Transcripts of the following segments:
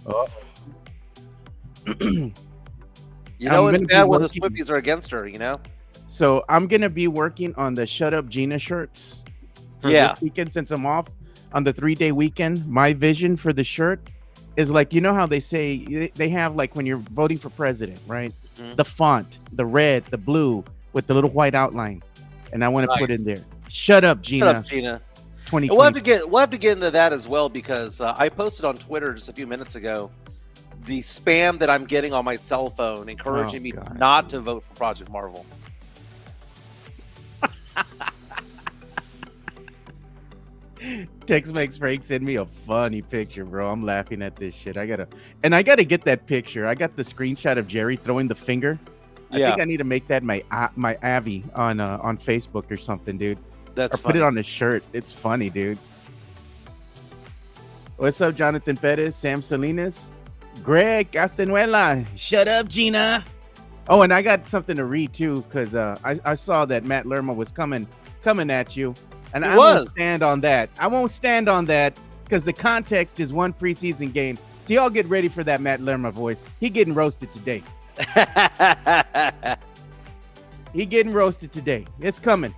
Oh, You know I'm it's gonna be bad when the working. Swifties are against her, you know? So I'm gonna be working on the Shut Up Gina shirts for this Yeah. weekend since I'm off on the 3 day weekend. My vision for the shirt is like, you know how they say they have like when you're voting for president, right? Mhm. The font, the red, the blue with the little white outline, and I want to put in Nice. there, "Shut up, Shut up, Gina, Gina. And 2024." we'll have to get into that as well because I posted on Twitter just a few minutes ago the spam that I'm getting on my cell phone Oh encouraging me God, not to dude. vote for Project Marvel. Tex Mex Frank sent me a funny picture, bro. I'm laughing at this shit. I gotta get that picture. I got the screenshot of Jerry throwing the finger. I Yeah, think I need to make that my Avi on Facebook or something, dude, that's or put it funny. on a shirt. It's funny, dude. What's up, Jonathan Perez, Sam Salinas, Greg Castanuela? Shut up, Gina. Oh, and I got something to read too, because I saw that Matt Lerma was coming at you, and He I won't was. stand on that. I won't stand on that because the context is one preseason game. So y'all get ready for that Matt Lerma voice. He getting roasted today. He getting roasted today. It's coming.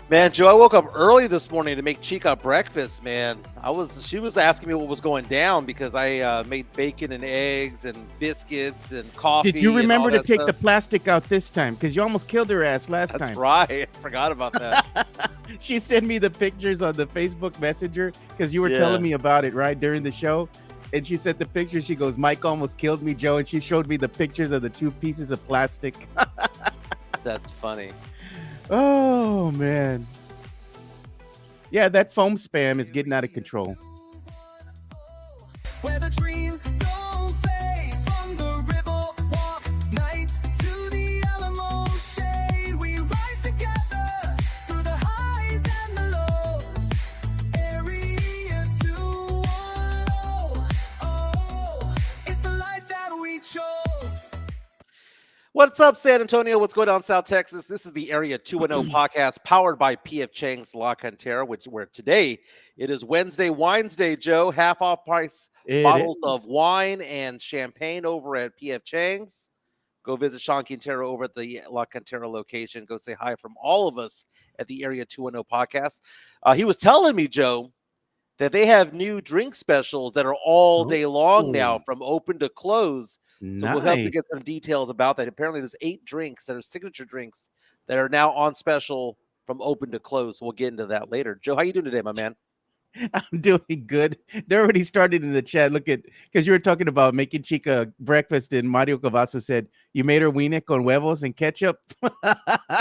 Man, Joe, I woke up early this morning to make Chica breakfast, man. She was asking me what was going down because I made bacon and eggs and biscuits and Did you coffee and all remember to that take the stuff. plastic out this time? Because you almost killed her ass last That's time. right. I forgot about that. She sent me the pictures on the Facebook Messenger because you were telling Yeah, me about it right during the show. And she sent the picture. She goes, "Mike almost killed me, Joe." And she showed me the pictures of the two pieces of plastic. that's funny. Oh man, yeah, that foam spam is getting out of control. Where the dreams don't fade from the river walk nights to the Alamo shade. We rise together through the highs and the lows. Area 210. Oh, it's the life that we chose. What's up, San Antonio? What's going on, South Texas? This is the Area 210 podcast powered by PF Chang's La Cantera, where today it is Wednesday Wines Day, Joe. Half off price It bottles of is. wine and champagne over at PF Chang's. Go visit Sean Quintero over at the La Cantera location. Go say hi from all of us at the Area 210 podcast. He was telling me, Joe, that they have new drink specials that are all day long now Oh, from open to close. So we'll help you nice. get some details about that. Apparently, there's 8 drinks that are signature drinks that are now on special from open to close. So we'll get into that later. Joe, how you doing today, my man? I'm doing good. They're already started in the chat. Look at because you were talking about making Chica breakfast, and Mario Cavasso said you made her wiener con huevos and ketchup.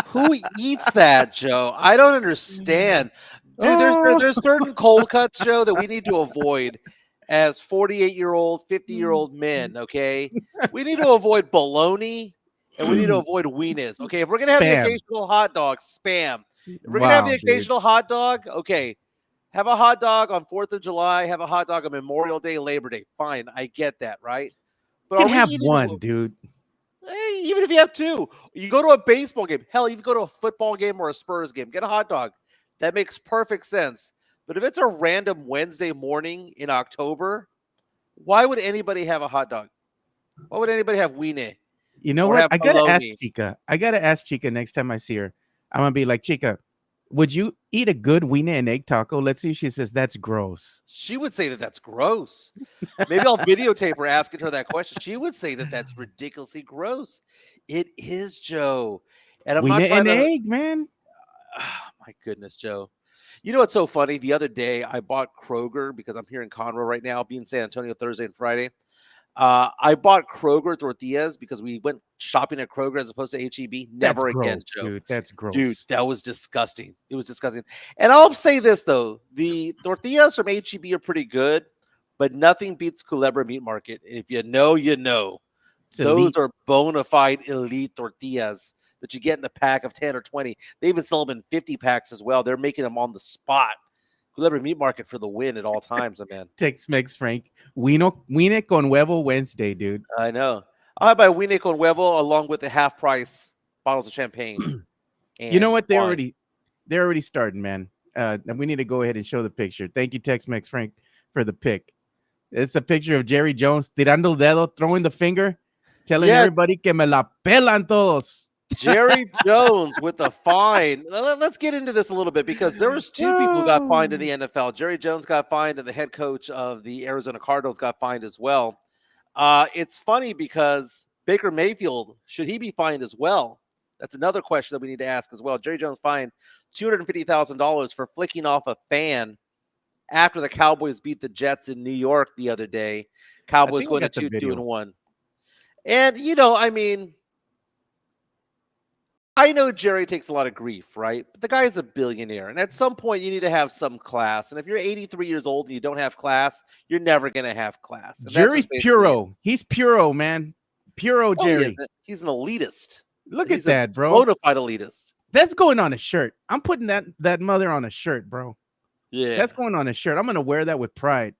Who eats that, Joe? I don't understand. Dude, Oh, there's certain cold cuts, Joe, that we need to avoid as 48-year-old, 50-year-old men, okay? We need to avoid bologna and we need to avoid wieners. Okay, if we're gonna have the spam. occasional hot dog, spam. If we're gonna have the Wow, dude. occasional hot dog, okay, have a hot dog on 4th of July, have a hot dog on Memorial Day, Labor Day. Fine, I get that, right? But You are can we have eating one, dude. even if you have two, you go to a baseball game. Hell, even go to a football game or a Spurs game. Get a hot dog. That makes perfect sense. But if it's a random Wednesday morning in October, why would anybody have a hot dog? Why would anybody have wiener You know or what? have I gotta ask bologna? Chica. I gotta ask Chica next time I see her. I'm gonna be like, Chica, would you eat a good wiener and egg taco? Let's see if she says that's gross. She would say that that's gross. Maybe I'll videotape her asking her that question. She would say that that's ridiculously gross. It is, Joe. And I'm not Wiener trying and to. egg, man. Oh, my goodness, Joe. You know what's so funny? The other day, I bought Kroger because I'm here in Conroe right now. I'll be in San Antonio Thursday and Friday. I bought Kroger tortillas because we went shopping at Kroger as opposed to HEB. That's Never again, gross, Joe. dude. That's Dude, gross. that was disgusting. It was disgusting. And I'll say this though: the tortillas from HEB are pretty good, but nothing beats Culebra Meat Market. If you know, you know. It's Those elite. are bona fide elite tortillas that you get in a pack of 10 or 20. They even sell them in 50 packs as well. They're making them on the spot. Culebra Meat Market for the win at all times, man. Tex Mex Frank. Wiener con huevo Wednesday, dude. I know. I'll buy Wiener con huevo along with the half price bottles of champagne You know and what? wine. They're already starting, man. And we need to go ahead and show the picture. Thank you, Tex Mex Frank, for the pic. It's a picture of Jerry Jones tirando el dedo, throwing the finger, telling Yeah, everybody que me la pelan todos. Jerry Jones with the fine. Let's get into this a little bit because there was two people who got fined in the NFL. Jerry Jones got fined, and the head coach of the Arizona Cardinals got fined as well. It's funny because Baker Mayfield, should he be fined as well? That's another question that we need to ask as well. Jerry Jones fined $250,000 for flicking off a fan after the Cowboys beat the Jets in New York the other day. Cowboys think we going got the to 2-1. video. And, I mean, I know Jerry takes a lot of grief, right? But the guy is a billionaire. And at some point, you need to have some class. And if you're 83 years old and you don't have class, you're never going to have class. And that's Jerry's just basically it. puro. He's puro, man. Puro No, he Jerry. isn't. He's an elitist. Look He's at a that, bro. bona fide elitist. That's going on a shirt. I'm putting that mother on a shirt, bro. Yeah. That's going on a shirt. I'm gonna wear that with pride.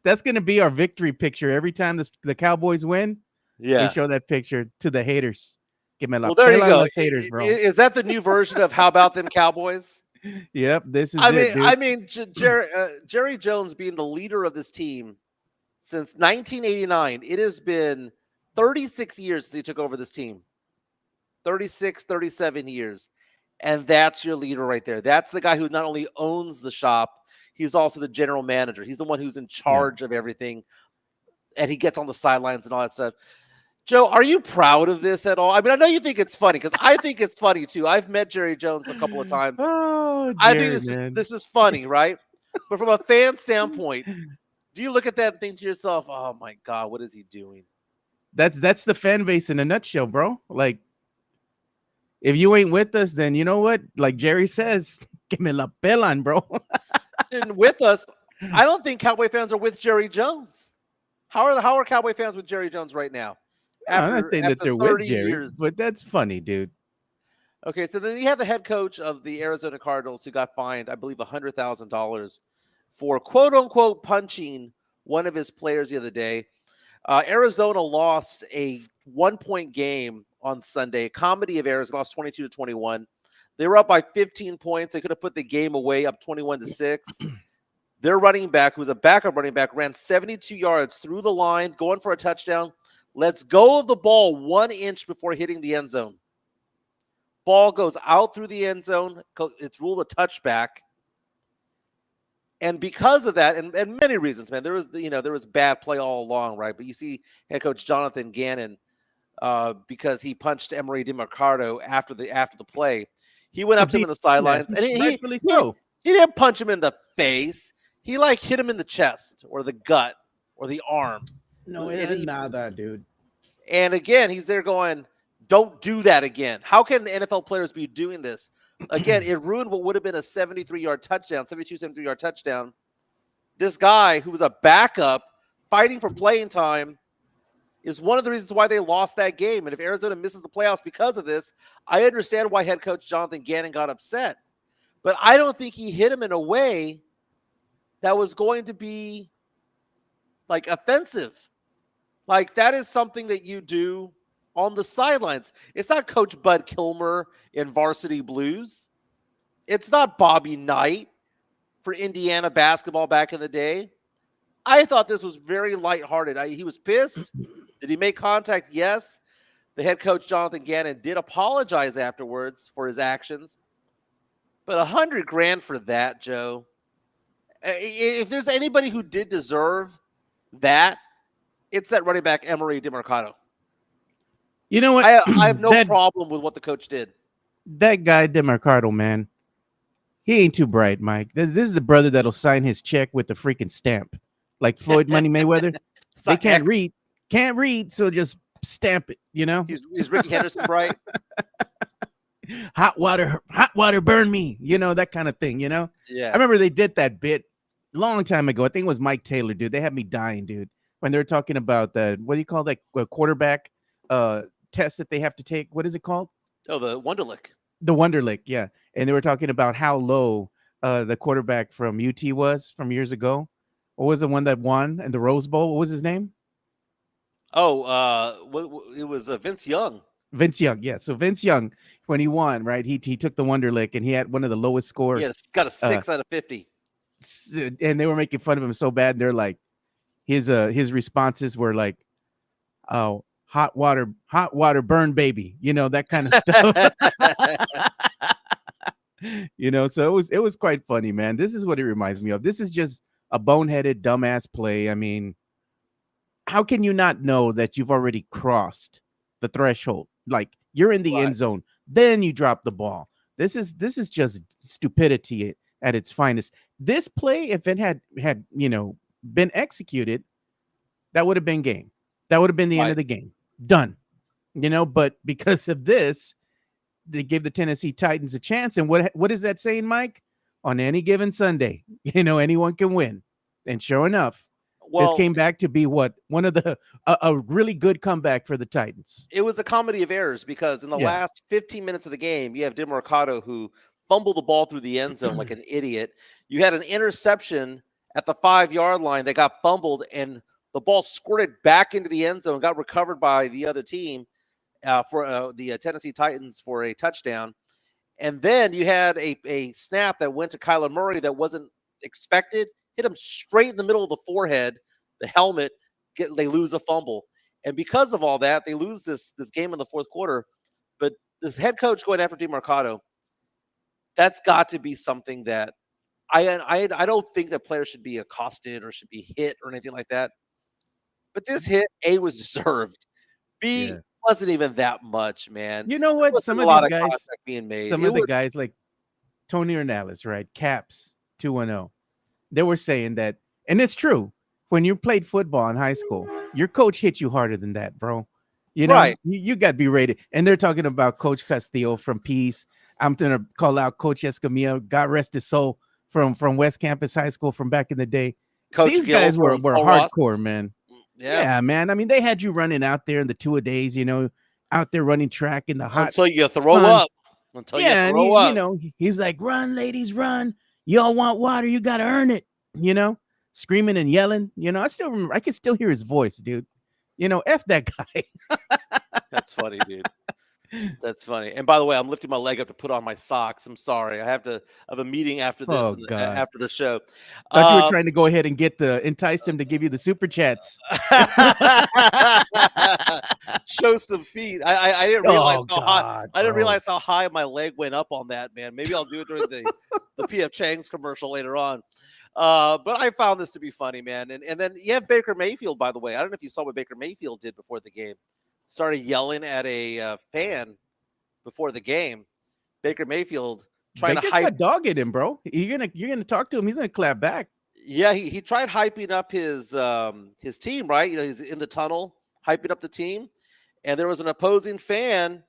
That's gonna be our victory picture every time the Cowboys win. Yeah. We show that picture to the haters. Give me a Well, there you go. haters, bro. Is that the new version of How About Them Cowboys? Yep, this is it, dude. I mean, Jerry Jones being the leader of this team since 1989. It has been 36 years since he took over this team. 36, 37 years. And that's your leader right there. That's the guy who not only owns the shop, he's also the general manager. He's the one who's in charge of everything. And he gets on the sidelines and all that stuff. Joe, are you proud of this at all? I mean, I know you think it's funny because I think it's funny too. I've met Jerry Jones a couple of times. Oh, I Jerry, think this is funny, right? But from a fan standpoint, do you look at that and think to yourself, "Oh my God, what is he doing?" That's the fan base in a nutshell, bro. Like, if you ain't with us, then you know what? Like Jerry says, give me la pelan, bro. And with us, I don't think Cowboy fans are with Jerry Jones. How are Cowboy fans with Jerry Jones right now? I'm not saying that they're with 30 Jerry, years. but that's funny, dude. Okay, so then you have the head coach of the Arizona Cardinals who got fined, I believe, $100,000 for quote unquote punching one of his players the other day. Arizona lost a 1-point game on Sunday. Comedy of Errors lost 22-21. They were up by 15 points. They could have put the game away up 21-6. Their running back, who was a backup running back, ran 72 yards through the line, going for a touchdown. Lets go of the ball 1 inch before hitting the end zone. Ball goes out through the end zone. It's ruled a touchback. And because of that, and many reasons, man, there was bad play all along, right? But you see head coach Jonathan Gannon, because he punched Emery DeMarcado after the play. He went up to him in the sidelines, and he didn't punch him in the face. He hit him in the chest or the gut or the arm. No, it's not that, dude. And again, he's there going, don't do that again. How can NFL players be doing this? Again, it ruined what would have been a 73-yard touchdown, 73-yard touchdown. This guy who was a backup fighting for playing time is one of the reasons why they lost that game. And if Arizona misses the playoffs because of this, I understand why head coach Jonathan Gannon got upset. But I don't think he hit him in a way that was going to be offensive. That is something that you do on the sidelines. It's not Coach Bud Kilmer in Varsity Blues. It's not Bobby Knight for Indiana basketball back in the day. I thought this was very lighthearted. He was pissed. Did he make contact? Yes. The head coach, Jonathan Gannon, did apologize afterwards for his actions. But $100,000 for that, Joe. If there's anybody who did deserve that, it's that running back, Emery DeMarcado. You know what? I have no problem with what the coach did. That guy, DeMarcado, man, he ain't too bright, Mike. This is the brother that'll sign his check with the freaking stamp. Like Floyd Money Mayweather. They can't read, so just stamp it, you know? He's Ricky Henderson bright. Hot water, burn me, that kind of thing, Yeah. I remember they did that bit a long time ago. I think it was Mike Taylor, dude. They had me dying, dude, when they were talking about what do you call that quarterback test that they have to take? What is it called? Oh, the Wonderlic. The Wonderlic, yeah. And they were talking about how low the quarterback from UT was from years ago. What was the one that won in the Rose Bowl? What was his name? Oh, it was Vince Young. Vince Young, yeah. So Vince Young, when he won, right, he took the Wonderlick and he had one of the lowest scores. Yeah, it's got a 6 out of 50. and they were making fun of him so bad. They're like, his responses were like, "Oh, hot water, burn, baby," that kind of stuff. So it was quite funny, man. This is what it reminds me of. This is just a boneheaded, dumbass play. I mean, how can you not know that you've already crossed the threshold? Like, you're in the Right. end zone, then you drop the ball. This is just stupidity at its finest. This play, if it had been executed, that would have been game. That would have been the end Right. of the game. Done. But because of this, they gave the Tennessee Titans a chance. And what is that saying, Mike? On any given Sunday, anyone can win. And sure enough, this Well, came back to be one of a really good comeback for the Titans. it was a comedy of errors because in the Yeah. last 15 minutes of the game, you have DeMarcado who fumbled the ball through the end zone like an idiot. You had an interception at the 5-yard line that got fumbled, and the ball squirted back into the end zone, got recovered by the other team for the Tennessee Titans for a touchdown. And then you had a snap that went to Kyler Murray that wasn't expected, hit him straight in the middle of the forehead, the helmet. They lose a fumble, and because of all that, they lose this game in the fourth quarter. But this head coach going after DeMarcado, that's got to be something that I don't think that players should be accosted or should be hit or anything like that. But this hit, A, was deserved. B, Yeah. wasn't even that much, man. You know There what? wasn't Some a of lot these of guys, contact being made. some It of the was guys like Tony Ornelas, right? Caps 2-0. They were saying that, and it's true. When you played football in high school, your coach hit you harder than that, bro. Right. You got to be rated. And they're talking about Coach Castillo from Peace. I'm gonna call out Coach Escamilla, God rest his soul, from West Campus High School from back in the day. Coach These Gill guys were from Full Ross. hardcore, man. Yeah. Yeah, man. I mean, they had you running out there in the 2-a-days, out there running track in the hot. Until you throw sun. up. Until Yeah, you and throw up. he's like, "Run, ladies, run! Y'all want water? You got to earn it." Screaming and yelling. I still remember. I can still hear his voice, dude. F that guy. That's funny, dude. That's funny. And by the way, I'm lifting my leg up to put on my socks. I'm sorry. I have a meeting after this, Oh, God. after the show. Thought you were trying to go ahead and entice him to give you the super chats. Show some feet. I didn't realize Oh, how high. God, I didn't bro. realize how high my leg went up on that, man. Maybe I'll do it during the PF Chang's commercial later on. But I found this to be funny, man. And then you have Baker Mayfield, by the way. I don't know if you saw what Baker Mayfield did before the game. Started yelling at a fan before the game. Baker Mayfield trying Baker's to hype. got dog in him, bro. You're gonna talk to him. He's gonna clap back. Yeah, he tried hyping up his team, right? He's in the tunnel hyping up the team, and there was an opposing fan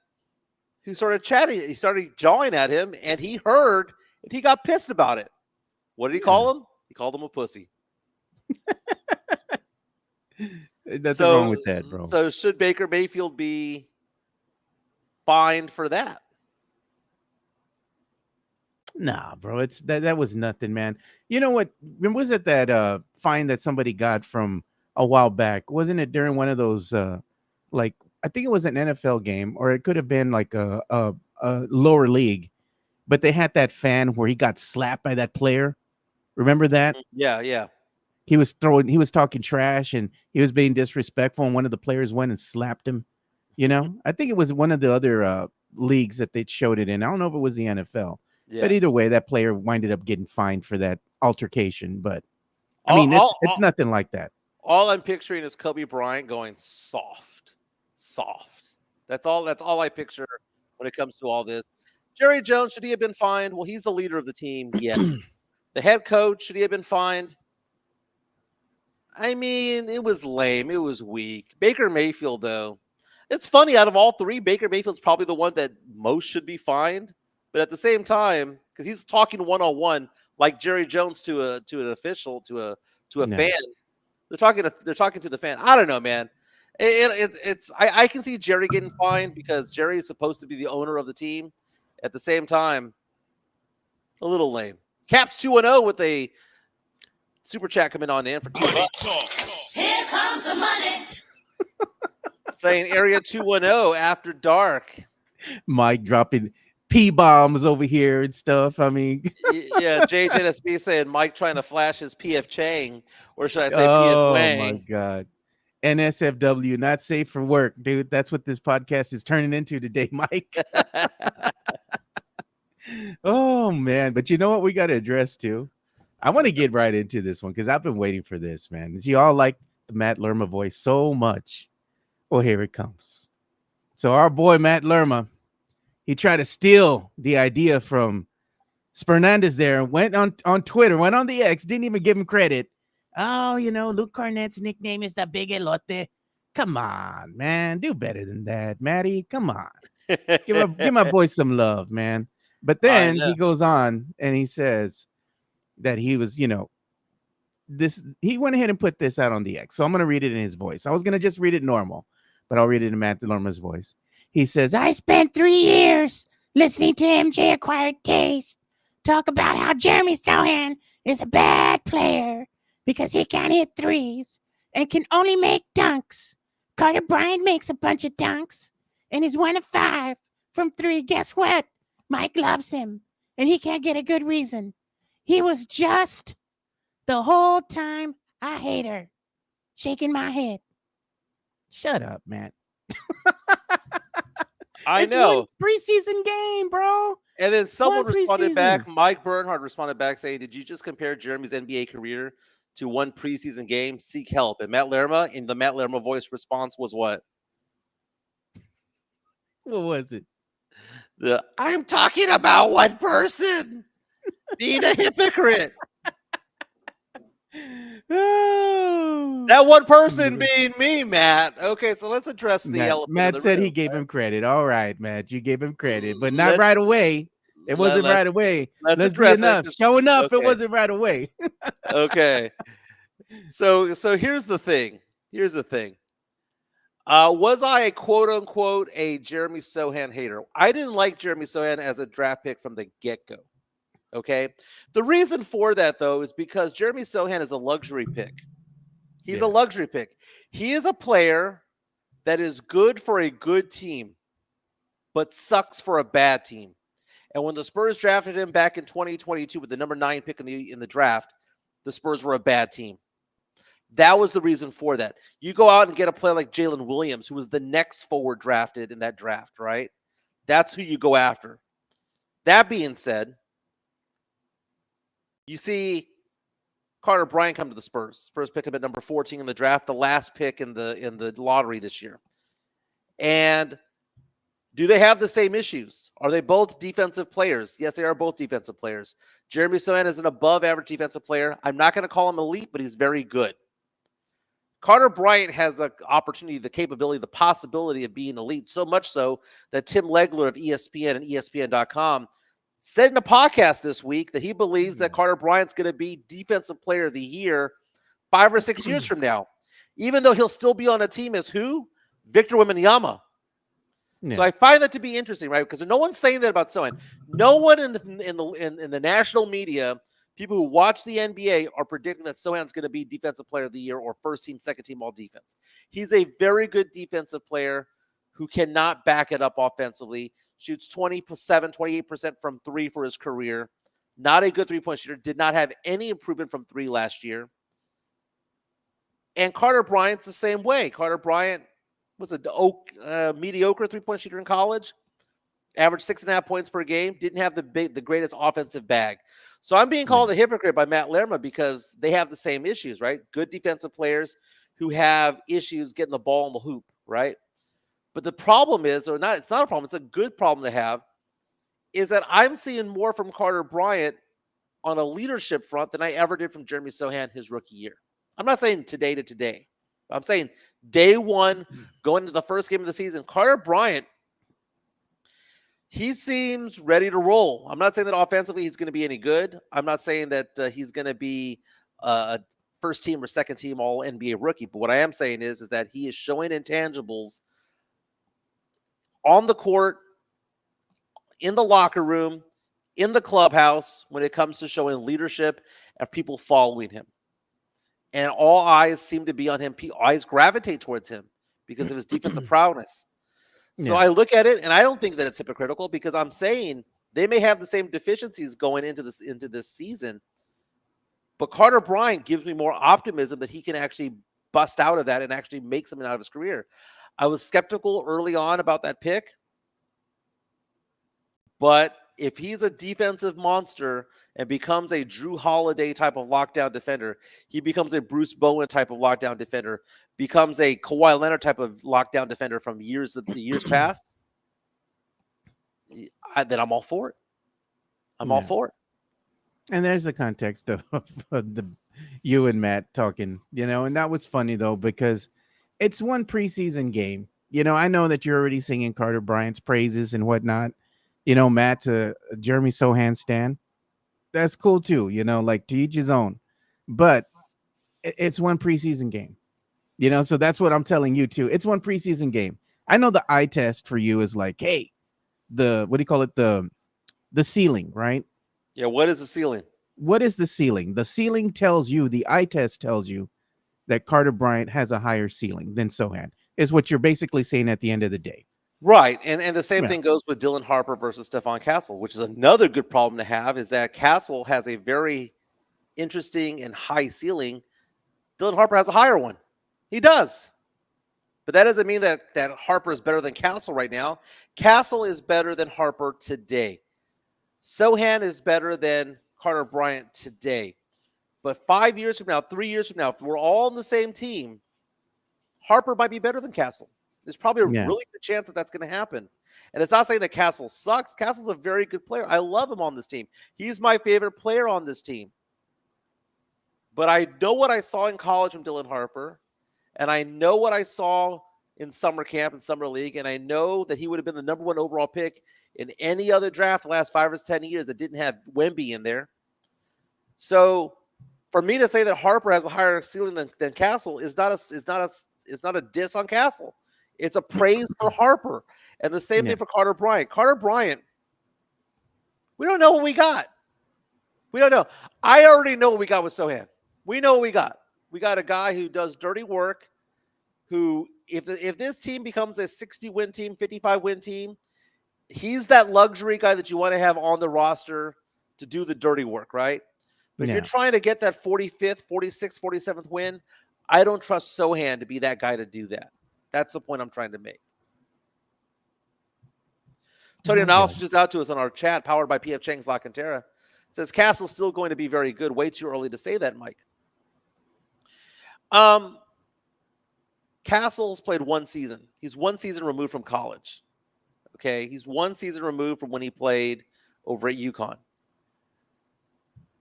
who started chatting. He started jawing at him, and he heard, and he got pissed about it. What did he call him? He called him a pussy. Nothing wrong with that, bro. So should Baker Mayfield be fined for that? Nah, bro. It's that was nothing, man. You know what? Was it that fine that somebody got from a while back? Wasn't it during one of those like, I think it was an NFL game, or it could have been like a lower league, but they had that fan where he got slapped by that player. Remember that? Yeah. He was talking trash and he was being disrespectful, and one of the players went and slapped him. I think it was one of the other leagues that they showed it in. I don't know if it was the NFL. Yeah. But either way, that player winded up getting fined for that altercation. But I mean, it's nothing like that. All I'm picturing is Kobe Bryant going soft. That's all I picture when it comes to all this. Jerry Jones, should he have been fined? Well, he's the leader of the team. Yeah. The head coach, should he have been fined? I mean, it was lame. It was weak. Baker Mayfield, though, it's funny. Out of all three, Baker Mayfield's probably the one that most should be fined. But at the same time, because he's talking one-on-one like Jerry Jones to an official, to a fan, they're talking to the fan. I don't know, man. I can see Jerry getting fined because Jerry is supposed to be the owner of the team. At the same time, a little lame. Caps 2-0 with a super chat coming on in for $2. Here comes the money. Saying Area 210 after dark. Mike dropping P bombs over here and stuff. I mean, Yeah, JJSB saying Mike trying to flash his PF Chang, or should I say PF oh my Wang? God. NSFW, not safe for work, dude. That's what this podcast is turning into today, Mike. Oh man, but you know what we got to address too? I want to get right into this one because I've been waiting for this, man. You all like the Matt Lerma voice so much. Well, here it comes. So our boy Matt Lerma, he tried to steal the idea from Spernandez there, went on Twitter, went on the X, didn't even give him credit. Oh, Luke Cornett's nickname is the Big Elote. Come on, man. Do better than that, Matty. Come on. Give my boy some love, man. But I then know. he goes on and he says that he was, he went ahead and put this out on the X. So I'm going to read it in his voice. I was going to just read it normal, but I'll read it in Matt Lerma's voice. He says, I spent 3 years listening to MJ Acquired Taste talk about how Jeremy Sohan is a bad player because he can't hit threes and can only make dunks. Carter Bryant makes a bunch of dunks and is 1 of 5 from 3. Guess what? Mike loves him and he can't get a good reason. He was just the whole time a hater, shaking my head. Shut up, Matt. I It's know. one preseason game, bro. And then someone One responded back. preseason. Mike Bernhardt responded back saying, "Did you just compare Jeremy's NBA career to one preseason game? Seek help." And Matt Lerma, in the Matt Lerma voice response, was what? What was it? I'm talking about one person being a hypocrite. Oh. That one person being me, Matt. Okay, so let's address the elephant in Matt the said room. he gave him credit. All right, Matt, you gave him credit, but not Let's- right away. It wasn't right away. let's Let's be address it, enough. just- Showing up, it okay. wasn't right away. Okay. So here's the thing. Was I a quote unquote a Jeremy Sohan hater? I didn't like Jeremy Sohan as a draft pick from the get-go. Okay. The reason for that though is because Jeremy Sohan is a luxury pick. He's a luxury pick. He is a player that is good for a good team, but sucks for a bad team. And when the Spurs drafted him back in 2022 with the number 9 pick in the draft, the Spurs were a bad team. That was the reason for that. You go out and get a player like Jalen Williams, who was the next forward drafted in that draft, right? That's who you go after. That being said, you see Carter Bryant come to the Spurs. Spurs picked him at number 14 in the draft, the last pick in the lottery this year. And do they have the same issues? Are they both defensive players? Yes, they are both defensive players. Jeremy Sohan is an above-average defensive player. I'm not going to call him elite, but he's very good. Carter Bryant has the opportunity, the capability, the possibility of being elite, so much so that Tim Legler of ESPN and ESPN.com said in a podcast this week that he believes that Carter Bryant's going to be Defensive Player of the Year 5 or 6 years from now, even though he'll still be on a team as who? Victor Wembanyama. Yeah. So I find that to be interesting, right? Because no one's saying that about Sohan. No one in the national media, people who watch the NBA, are predicting that Sohan's going to be Defensive Player of the Year or first team, second team all defense. He's a very good defensive player who cannot back it up offensively. Shoots 27, 28% from 3 for his career. Not a good three-point shooter. Did not have any improvement from 3 last year. And Carter Bryant's the same way. Carter Bryant was a mediocre three-point shooter in college. Averaged 6.5 points per game. Didn't have the greatest offensive bag. So I'm being called a hypocrite by Matt Lerma because they have the same issues, right? Good defensive players who have issues getting the ball in the hoop, right? But the problem is, or not, it's not a problem, it's a good problem to have, is that I'm seeing more from Carter Bryant on a leadership front than I ever did from Jeremy Sohan his rookie year. I'm not saying today to today. I'm saying day one, going into the first game of the season, Carter Bryant, he seems ready to roll. I'm not saying that offensively he's going to be any good. I'm not saying that he's going to be a first team or second team all NBA rookie. But what I am saying is that he is showing intangibles on the court, in the locker room, in the clubhouse when it comes to showing leadership and people following him. And all eyes seem to be on him. Eyes gravitate towards him because of his defensive prowess. So I look at it, and I don't think that it's hypocritical because I'm saying They may have the same deficiencies going into this season, but Carter Bryant gives me more optimism that he can actually bust out of that and actually make something out of his career. I was skeptical early on about that pick, but if he's a defensive monster and becomes a Drew Holiday type of lockdown defender, he becomes a Bruce Bowen type of lockdown defender, becomes a Kawhi Leonard type of lockdown defender from years past, then I'm all for it. I'm all for it. And there's the context of the you and Matt talking, and that was funny though, because it's one preseason game. I know that you're already singing Carter Bryant's praises and whatnot. Matt's a Jeremy Sohan stan. That's cool too, like to each his own. But it's one preseason game, so that's what I'm telling you too. It's one preseason game. I know the eye test for you is like, hey, what do you call it? The ceiling, right? Yeah, what is the ceiling? What is the ceiling? The ceiling tells you, the eye test tells you that Carter Bryant has a higher ceiling than Sohan, is what you're basically saying at the end of the day. Right. And the same thing goes with Dylan Harper versus Stephon Castle, which is another good problem to have, is that Castle has a very interesting and high ceiling. Dylan Harper has a higher one. He does. But that doesn't mean that Harper is better than Castle right now. Castle is better than Harper today. Sohan is better than Carter Bryant today. But 5 years from now, 3 years from now, if we're all on the same team, Harper might be better than Castle. There's probably a really good chance that that's going to happen. And it's not saying that Castle sucks. Castle's a very good player. I love him on this team. He's my favorite player on this team. But I know what I saw in college from Dylan Harper, and I know what I saw in summer camp and summer league, and I know that he would have been the number 1 overall pick in any other draft the last 5 or 10 years that didn't have Wemby in there. So for me to say that Harper has a higher ceiling than Castle is not a diss on Castle. It's a praise for Harper. And the same thing for Carter Bryant. Carter Bryant, we don't know what we got. We don't know. I already know what we got with Sohan. We know what we got. We got a guy who does dirty work, who, if this team becomes a 60-win team, 55-win team, he's that luxury guy that you want to have on the roster to do the dirty work, right? But if you're trying to get that 45th, 46th, 47th win, I don't trust Sohan to be that guy to do that. That's the point I'm trying to make. Tony Analysis just out to us on our chat, powered by PF Chang's La Cantera. Says Castle's still going to be very good. Way too early to say that, Mike. Castle's played 1 season. He's 1 season removed from college. Okay, he's 1 season removed from when he played over at UConn.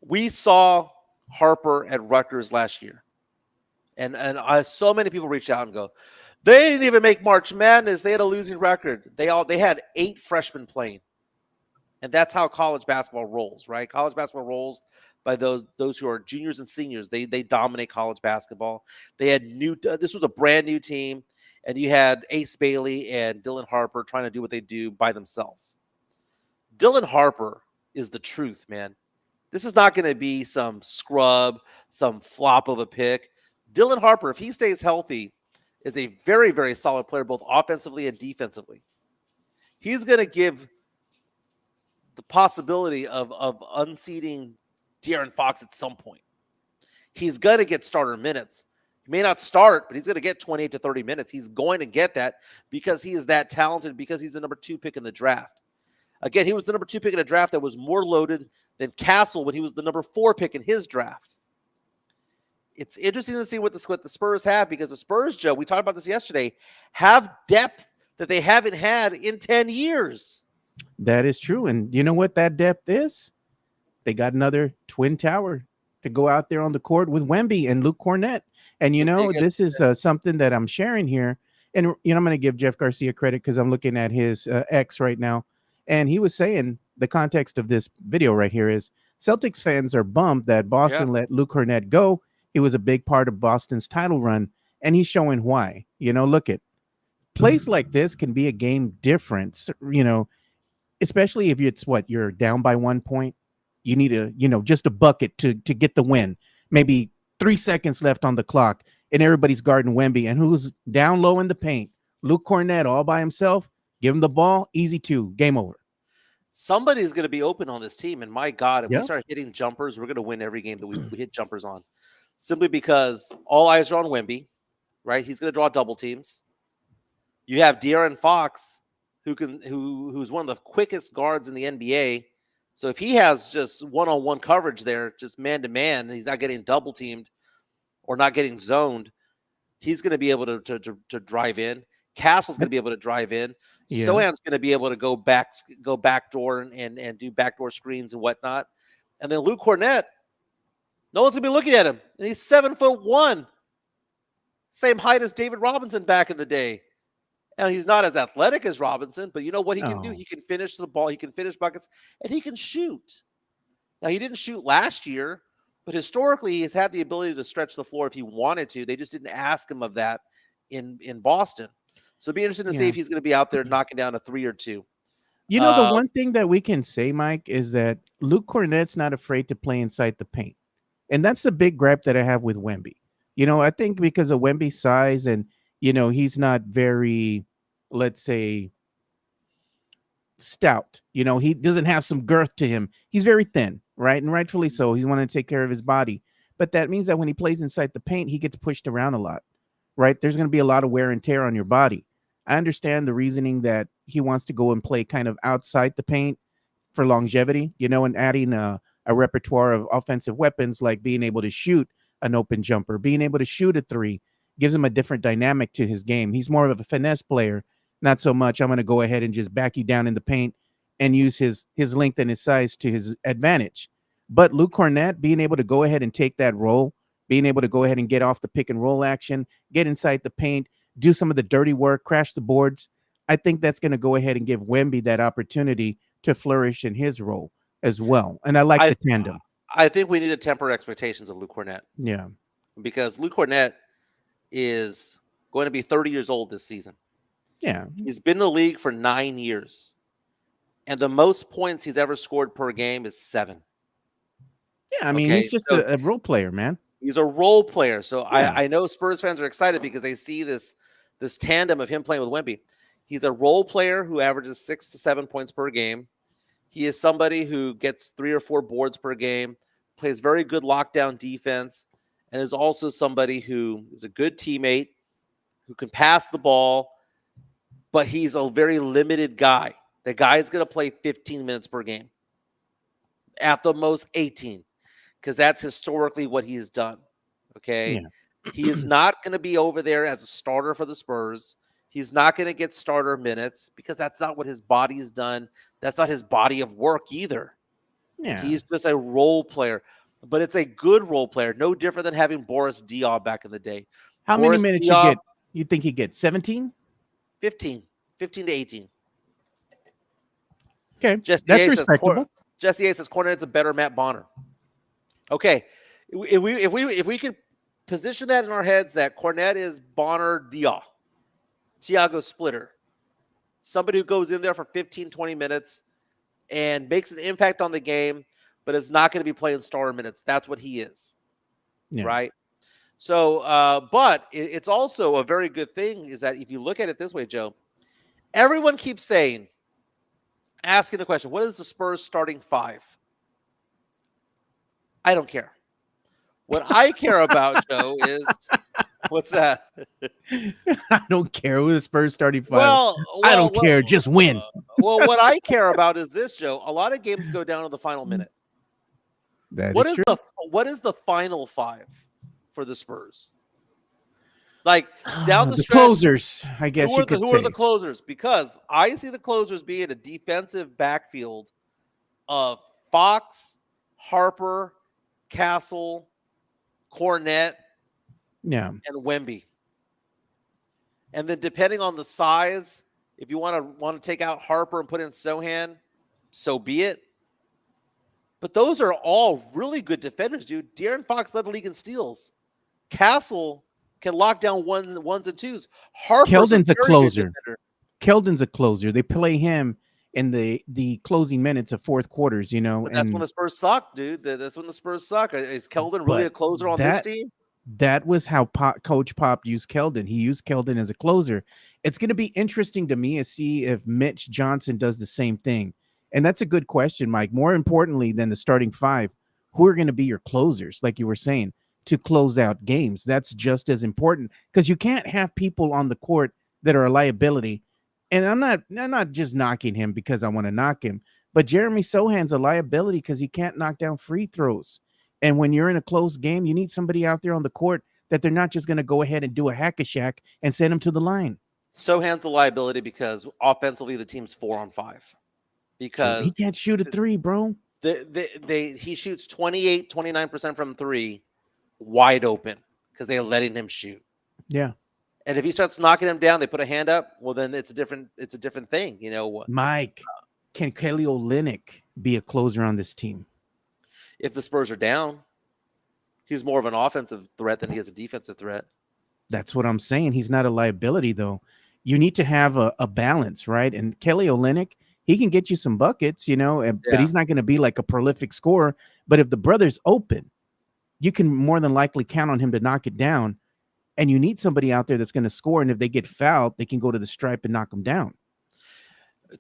We saw Harper at Rutgers last year, and so many people reach out and go, they didn't even make March Madness. They had a losing record. They had 8 freshmen playing, and that's how college basketball rolls, right? College basketball rolls by those who are juniors and seniors. They dominate college basketball. They had this was a brand new team, and you had Ace Bailey and Dylan Harper trying to do what they do by themselves. Dylan Harper is the truth, man. This is not going to be some scrub, some flop of a pick. Dylan Harper, if he stays healthy, is a very, very solid player, both offensively and defensively. He's going to give the possibility of unseating De'Aaron Fox at some point. He's going to get starter minutes. He may not start, but he's going to get 28 to 30 minutes. He's going to get that because he is that talented, because he's the number 2 pick in the draft. Again, he was the number 2 pick in a draft that was more loaded than Castle when he was the number 4 pick in his draft. It's interesting to see what the Spurs have, because the Spurs, Joe, we talked about this yesterday, have depth that they haven't had in 10 years. That is true. And you know what that depth is? They got another twin tower to go out there on the court with Wemby and Luke Cornett. And, this is something that I'm sharing here. And, I'm going to give Jeff Garcia credit because I'm looking at his X right now. And he was saying the context of this video right here is Celtics fans are bummed that Boston let Luke Cornett go. He was a big part of Boston's title run, and he's showing why. Look at plays like this can be a game difference, especially if you're down by 1 point. You need just a bucket to get the win. Maybe 3 seconds left on the clock, and everybody's guarding Wemby, and who's down low in the paint? Luke Cornett all by himself. Give him the ball, easy 2, game over. Somebody's going to be open on this team. And my God, if we Yeah. start hitting jumpers, we're going to win every game that we hit jumpers on. Simply because all eyes are on Wemby, right? He's going to draw double teams. You have De'Aaron Fox, who's one of the quickest guards in the NBA. So if he has just one-on-one coverage there, just man to man, he's not getting double teamed or not getting zoned, he's going to be able to drive in. Castle's going to be able to drive in. Yeah. Sohan's going to be able to go backdoor and do backdoor screens and whatnot. And then Luke Cornett, no one's going to be looking at him. And he's 7'1", same height as David Robinson back in the day. And he's not as athletic as Robinson, but you know what he can do? No. He can finish the ball, he can finish buckets, and he can shoot. Now, he didn't shoot last year, but historically, he's had the ability to stretch the floor if he wanted to. They just didn't ask him of that in Boston. So it'd be interesting to see Yeah. if he's going to be out there knocking down a 3 or 2. You know, the one thing that we can say, Mike, is that Luke Cornett's not afraid to play inside the paint. And that's the big gripe that I have with Wemby. You know, I think because of Wemby's size and, you know, he's not very, let's say, stout. You know, he doesn't have some girth to him. He's very thin, right? And rightfully so. He's wanting to take care of his body. But that means that when he plays inside the paint, he gets pushed around a lot, right? There's going to be a lot of wear and tear on your body. I understand the reasoning that he wants to go and play kind of outside the paint for longevity, you know, and adding a repertoire of offensive weapons like being able to shoot an open jumper, being able to shoot a three, gives him a different dynamic to his game. He's more of a finesse player, not so much I'm going to go ahead and just back you down in the paint and use his length and his size to his advantage. But Luke Cornett being able to go ahead and take that role, being able to go ahead and get off the pick and roll action, get inside the paint, do some of the dirty work, crash the boards. I think that's going to go ahead and give Wemby that opportunity to flourish in his role as well. And I like the tandem. I think we need to temper expectations of Luke Cornett. Yeah. Because Luke Cornett is going to be 30 years old this season. Yeah. He's been in the league for 9 years. And the most points he's ever scored per game is 7. Yeah, I mean, he's just a role player, man. He's a role player. So Yeah. I know Spurs fans are excited because they see this tandem of him playing with Wemby. He's a role player who averages 6 to 7 points per game. He is somebody who gets 3 or 4 boards per game, plays very good lockdown defense, and is also somebody who is a good teammate, who can pass the ball, but he's a very limited guy. The guy is going to play 15 minutes per game, at the most 18, because that's historically what he's done. Okay. Yeah. He is not going to be over there as a starter for the Spurs. He's not going to get starter minutes because that's not what his body's done. That's not his body of work either. Yeah. He's just a role player, but it's a good role player. No different than having Boris Diaw back in the day. How Boris many minutes Diaw, you get? You think he gets 17? 15 to 18. Okay. Jesse That's A says respectable. Jesse A says Cornet's a better Matt Bonner. Okay. If we could position that in our heads that Cornett is Bonner Diaw, Thiago Splitter, somebody who goes in there for 15, 20 minutes and makes an impact on the game, but is not going to be playing starter minutes. That's what he is. Yeah. Right? So, but it's also a very good thing is that if you look at it this way, Joe, everyone keeps asking the question, what is the Spurs starting 5? I don't care. What I care about, Joe, is what's that? I don't care who the Spurs starting 5. I don't well, care. Just win. Well, what I care about is this, Joe. A lot of games go down to the final minute. That is true. What is the final 5 for the Spurs? Like down the stretch, closers, I guess you could say. Who are the closers? Because I see the closers being a defensive backfield of Fox, Harper, Castle, Cornett, Yeah. and Wemby. And then depending on the size, if you want to take out Harper and put in Sohan, so be it. But those are all really good defenders, dude. De'Aaron Fox led the league in steals. Castle can lock down ones and twos. Harper's Keldon's a very good closer. defender. Keldon's a closer. They play him in the closing minutes of fourth quarters, you know. But that's and when the Spurs suck, dude. That's when the Spurs suck. Is Keldon really a closer on this team? That was how Coach Pop used Keldon. He used Keldon as a closer. It's going to be interesting to me to see if Mitch Johnson does the same thing. And that's a good question, Mike. More importantly than the starting five, who are going to be your closers, like you were saying, to close out games? That's just as important because you can't have people on the court that are a liability. And I'm not just knocking him because I want to knock him, but Jeremy Sohan's a liability because he can't knock down free throws. And when you're in a close game, you need somebody out there on the court that they're not just going to go ahead and do a hack a Shack and send him to the line. Sohan's a liability because offensively the team's 4-on-5. So he Because can't shoot a three, bro. he shoots 29% from three wide open because they're letting him shoot. Yeah. And if he starts knocking them down, they put a hand up. Well, then it's a different thing, you know. Mike, can Kelly Olynyk be a closer on this team? If the Spurs are down, he's more of an offensive threat than he is a defensive threat. That's what I'm saying. He's not a liability, though. You need to have a balance, right? And Kelly Olynyk, he can get you some buckets, but he's not going to be like a prolific scorer. But if the brother's open, you can more than likely count on him to knock it down. And you need somebody out there that's going to score. And if they get fouled, they can go to the stripe and knock them down.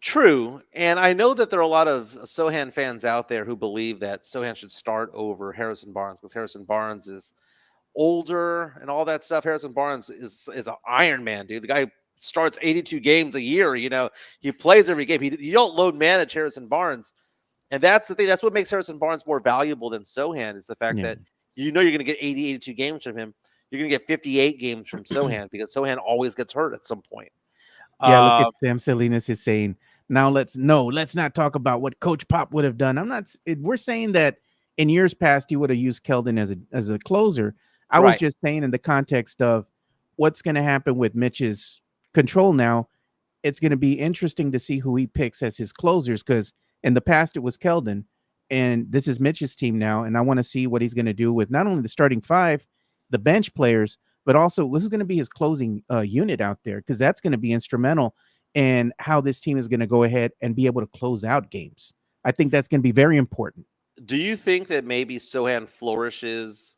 True. And I know that there are a lot of Sohan fans out there who believe that Sohan should start over Harrison Barnes because Harrison Barnes is older and all that stuff. Harrison Barnes is an Iron Man, dude. The guy starts 82 games a year. He plays every game. You don't load manage Harrison Barnes. And that's the thing. That's what makes Harrison Barnes more valuable than Sohan is the fact that you're going to get 80, 82 games from him. You're going to get 58 games from Sohan because Sohan always gets hurt at some point. Yeah, look at Sam Salinas is saying, now let's not talk about what Coach Pop would have done. We're saying that in years past, he would have used Keldon as a closer. I was just saying in the context of what's going to happen with Mitch's control now. It's going to be interesting to see who he picks as his closers because in the past it was Keldon, and this is Mitch's team now. And I want to see what he's going to do with not only the starting five, the bench players, but also who's going to be his closing unit out there because that's going to be instrumental in how this team is going to go ahead and be able to close out games. I think that's going to be very important. Do you think that maybe Sohan flourishes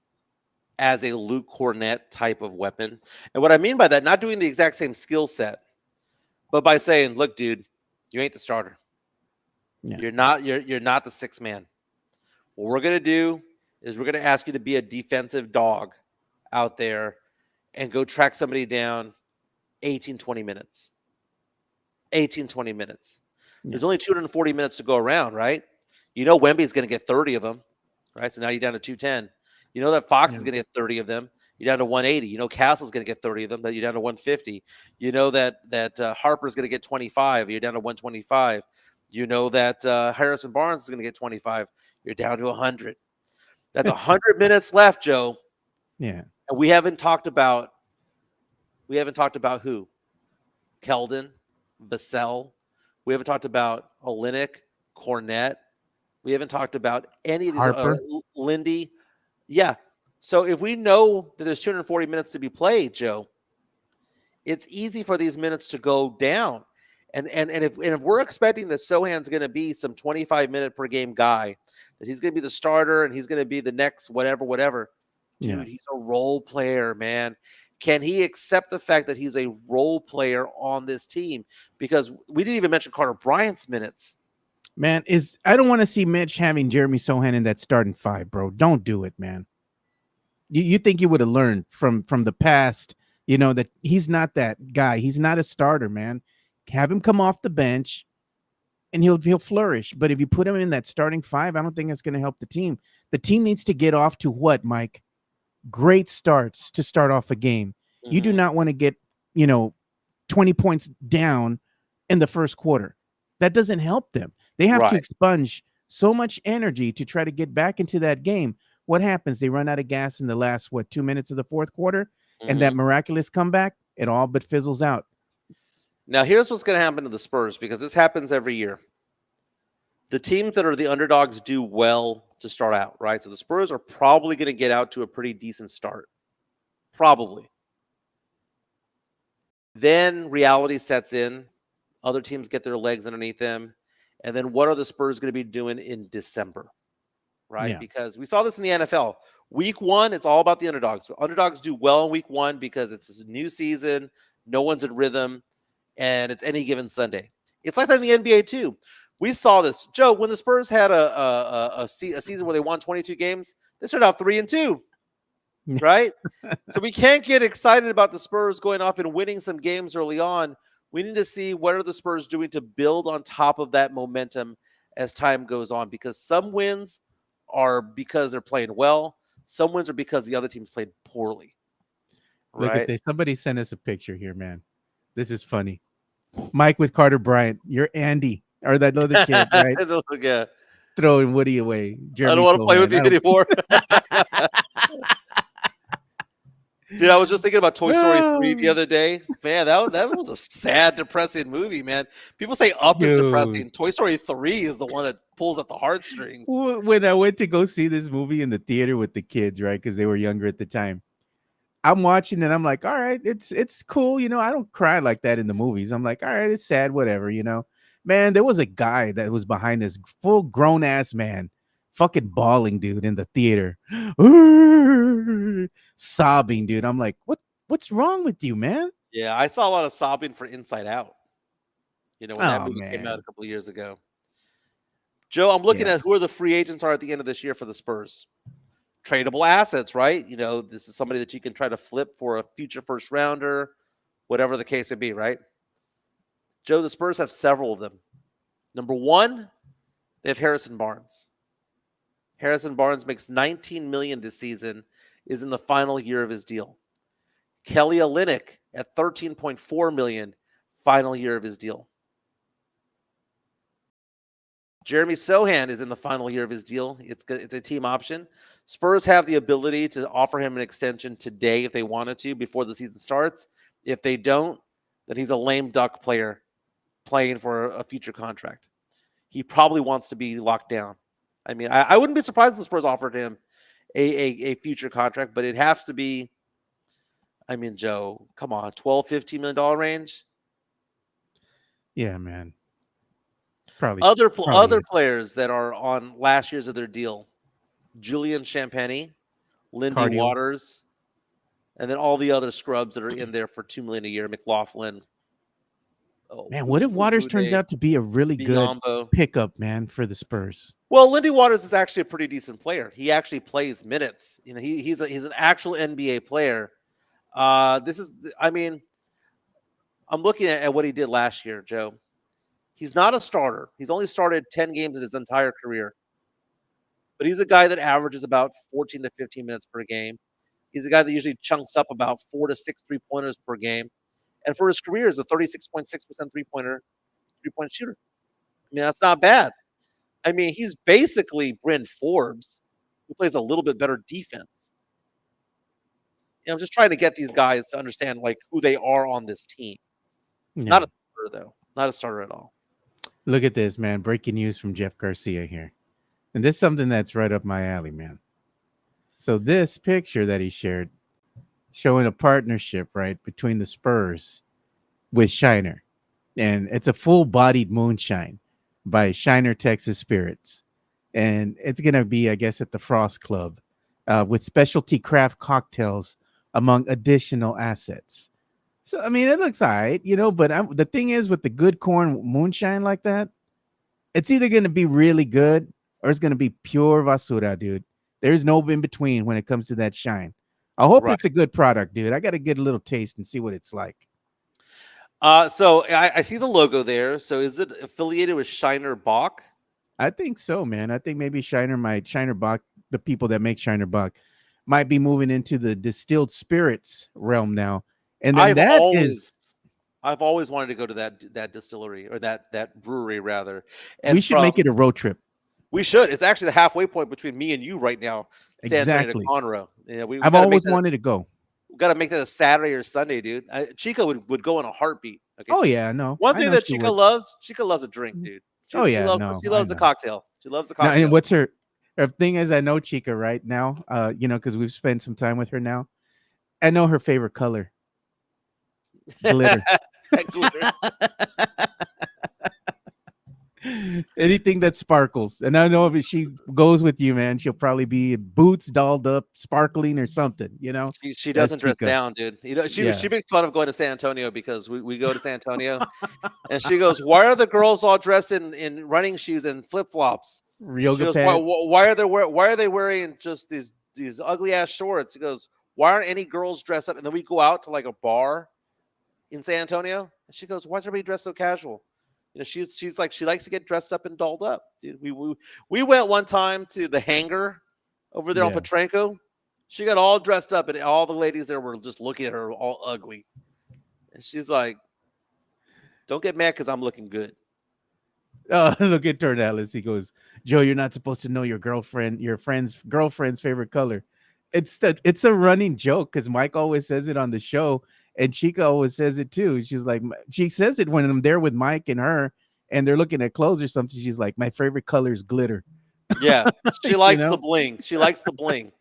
as a Luke Cornett type of weapon? And what I mean by that, not doing the exact same skill set, but by saying, look, dude, you ain't the starter. Yeah. You're not the sixth man. What we're going to do is we're going to ask you to be a defensive dog out there and go track somebody down 18, 20 minutes. 18, 20 minutes. Yeah. There's only 240 minutes to go around, right? Wemby's going to get 30 of them, right? So now you're down to 210. That Fox is going to get 30 of them. You're down to 180. Castle's going to get 30 of them. Then you're down to 150. That Harper's going to get 25. You're down to 125. That Harrison Barnes is going to get 25. You're down to 100. That's 100 minutes left, Joe. Yeah. And we haven't talked about who? Keldon, Vassell. We haven't talked about Olynyk, Cornett. We haven't talked about any of these. Harper. Lindy. Yeah. So if we know that there's 240 minutes to be played, Joe, it's easy for these minutes to go down. And if we're expecting that Sohan's going to be some 25-minute per game guy, that he's going to be the starter and he's going to be the next whatever. Dude, he's a role player, man. Can he accept the fact that he's a role player on this team? Because we didn't even mention Carter Bryant's minutes. Man, I don't want to see Mitch having Jeremy Sohan in that starting five, bro. Don't do it, man. You think you would have learned from the past, that he's not that guy. He's not a starter, man. Have him come off the bench and he'll flourish. But if you put him in that starting five, I don't think it's going to help the team. The team needs to get off to what, Mike? Great starts to start off a game. Mm-hmm. You do not want to get, 20 points down in the first quarter. That doesn't help them. They have to expunge so much energy to try to get back into that game. What happens? They run out of gas in the last, 2 minutes of the fourth quarter? Mm-hmm. And that miraculous comeback, it all but fizzles out. Now, here's what's going to happen to the Spurs, because this happens every year. The teams that are the underdogs do well to start out, right? So the Spurs are probably going to get out to a pretty decent start. Probably. Then reality sets in. Other teams get their legs underneath them. And then what are the Spurs going to be doing in December, right? Yeah. Because we saw this in the NFL. Week 1, it's all about the underdogs. So underdogs do well in week 1 because it's a new season. No one's in rhythm. And it's any given Sunday. It's like that in the NBA too. We saw this, Joe, when the Spurs had a season where they won 22 games. They started out 3-2, right? So we can't get excited about the Spurs going off and winning some games early on. We need to see what are the Spurs doing to build on top of that momentum as time goes on, because some wins are because they're playing well. Some wins are because the other teams played poorly. Look at Right? this. Somebody sent us a picture here, man. This is funny. Mike with Carter Bryant. You're Andy or that other kid, right? Yeah. Throwing Woody away. I don't Jeremy want to play with Sohan. you I don't- anymore. Dude, I was just thinking about Toy Story 3 the other day. Man, that was a sad, depressing movie, man. People say Up is depressing. Dude. Toy Story 3 is the one that pulls at the heartstrings. When I went to go see this movie in the theater with the kids, right? Because they were younger at the time. I'm watching and I'm like, all right, it's cool. I don't cry like that in the movies. I'm like, all right, it's sad, whatever. Man, there was a guy that was behind this full grown ass man, fucking bawling, dude, in the theater. Sobbing, dude. I'm like, what's wrong with you, man? Yeah, I saw a lot of sobbing for Inside Out. When that Oh movie came out man. a couple of years ago. Joe, I'm looking Yeah. at who are the free agents are at the end of this year for the Spurs. Tradable assets, right? This is somebody that you can try to flip for a future first rounder, whatever the case may be, right? Joe, the Spurs have several of them. Number one, they have Harrison Barnes. Harrison Barnes makes $19 million this season, is in the final year of his deal. Kelly Olynyk at $13.4 million, final year of his deal. Jeremy Sohan is in the final year of his deal. It's a team option. Spurs have the ability to offer him an extension today if they wanted to before the season starts. If they don't, then he's a lame duck player playing for a future contract. He probably wants to be locked down. I mean, I wouldn't be surprised if the Spurs offered him a future contract, but it has to be, I mean, Joe, come on, $12, $15 million range. Yeah, man. Probably Other probably is. players that are on last year's of their deal: Julian Champagny, Lindy Cardio. Waters, and then all the other scrubs that are in there for $2 million a year. McLaughlin. Oh, Man, what if Waters turns out to be a really good Biombo. pickup, man, for the Spurs? Well, Lindy Waters is actually a pretty decent player. He actually plays minutes. He's an actual NBA player. I mean, I'm looking at what he did last year, Joe. He's not a starter. He's only started 10 games in his entire career. But he's a guy that averages about 14 to 15 minutes per game. He's a guy that usually chunks up about 4 to 6 3-pointers per game. And for his career, is a 36.6% three-point shooter. I mean, that's not bad. I mean, he's basically Bryn Forbes, who plays a little bit better defense. I'm just trying to get these guys to understand who they are on this team. Yeah. Not a starter, though. Not a starter at all. Look at this, man. Breaking news from Jeff Garcia here. And this is something that's right up my alley, man. So this picture that he shared showing a partnership, right, between the Spurs with Shiner. And it's a full-bodied moonshine by Shiner Texas Spirits. And it's going to be, I guess, at the Frost Club with specialty craft cocktails among additional assets. So, I mean, it looks all right, but the thing is with the good corn moonshine like that, it's either going to be really good or it's going to be pure basura, dude. There's no in between when it comes to that shine. I hope Right. it's a good product, dude. I got to get a little taste and see what it's like. So I see the logo there. So is it affiliated with Shiner Bock? I think so, man. I think maybe Shiner Bock, the people that make Shiner Bock, might be moving into the distilled spirits realm now. And then I've always wanted to go to that distillery or that brewery rather. And we should make it a road trip. We should. It's actually the halfway point between me and you right now. San Antonio Exactly. to Conroe. Yeah, I've always wanted to go. We got to make that a Saturday or Sunday, dude. Chica would go in a heartbeat. Okay. Oh yeah, no. One I thing know that she Chica would. loves a drink, dude. She No, loves I a know. cocktail. She loves a Now, cocktail. and what's her thing is I know Chica right now, because we've spent some time with her now. I know her favorite color. Glitter. Glitter. Anything that sparkles. And I know if she goes with you, man, she'll probably be in boots dolled up, sparkling or something, you know? She That's doesn't dress Chica. down, dude. You know, Yeah. she makes fun of going to San Antonio because we go to San Antonio, and she goes, "Why are the girls all dressed in running shoes and flip flops?" She Yoga goes, pad. why are they wearing just these ugly ass shorts?" He goes, "Why aren't any girls dressed up?" And then we go out to like a bar in San Antonio, and she goes, "Why is everybody dressed so casual?" You know, she's like she likes to get dressed up and dolled up, dude. We went one time to the hangar over there on Yeah. Petrenko. She got all dressed up, and all the ladies there were just looking at her all ugly. And she's like, "Don't get mad because I'm looking good." Oh, look at Tornellis. He goes, Joe, you're not supposed to know your friend's girlfriend's favorite color. It's a running joke because Mike always says it on the show, and Chica always says it too. She's like, she says it when I'm there with Mike and her, and they're looking at clothes or something. She's like, my favorite color is glitter. Yeah, she You likes the know? bling. She likes the bling.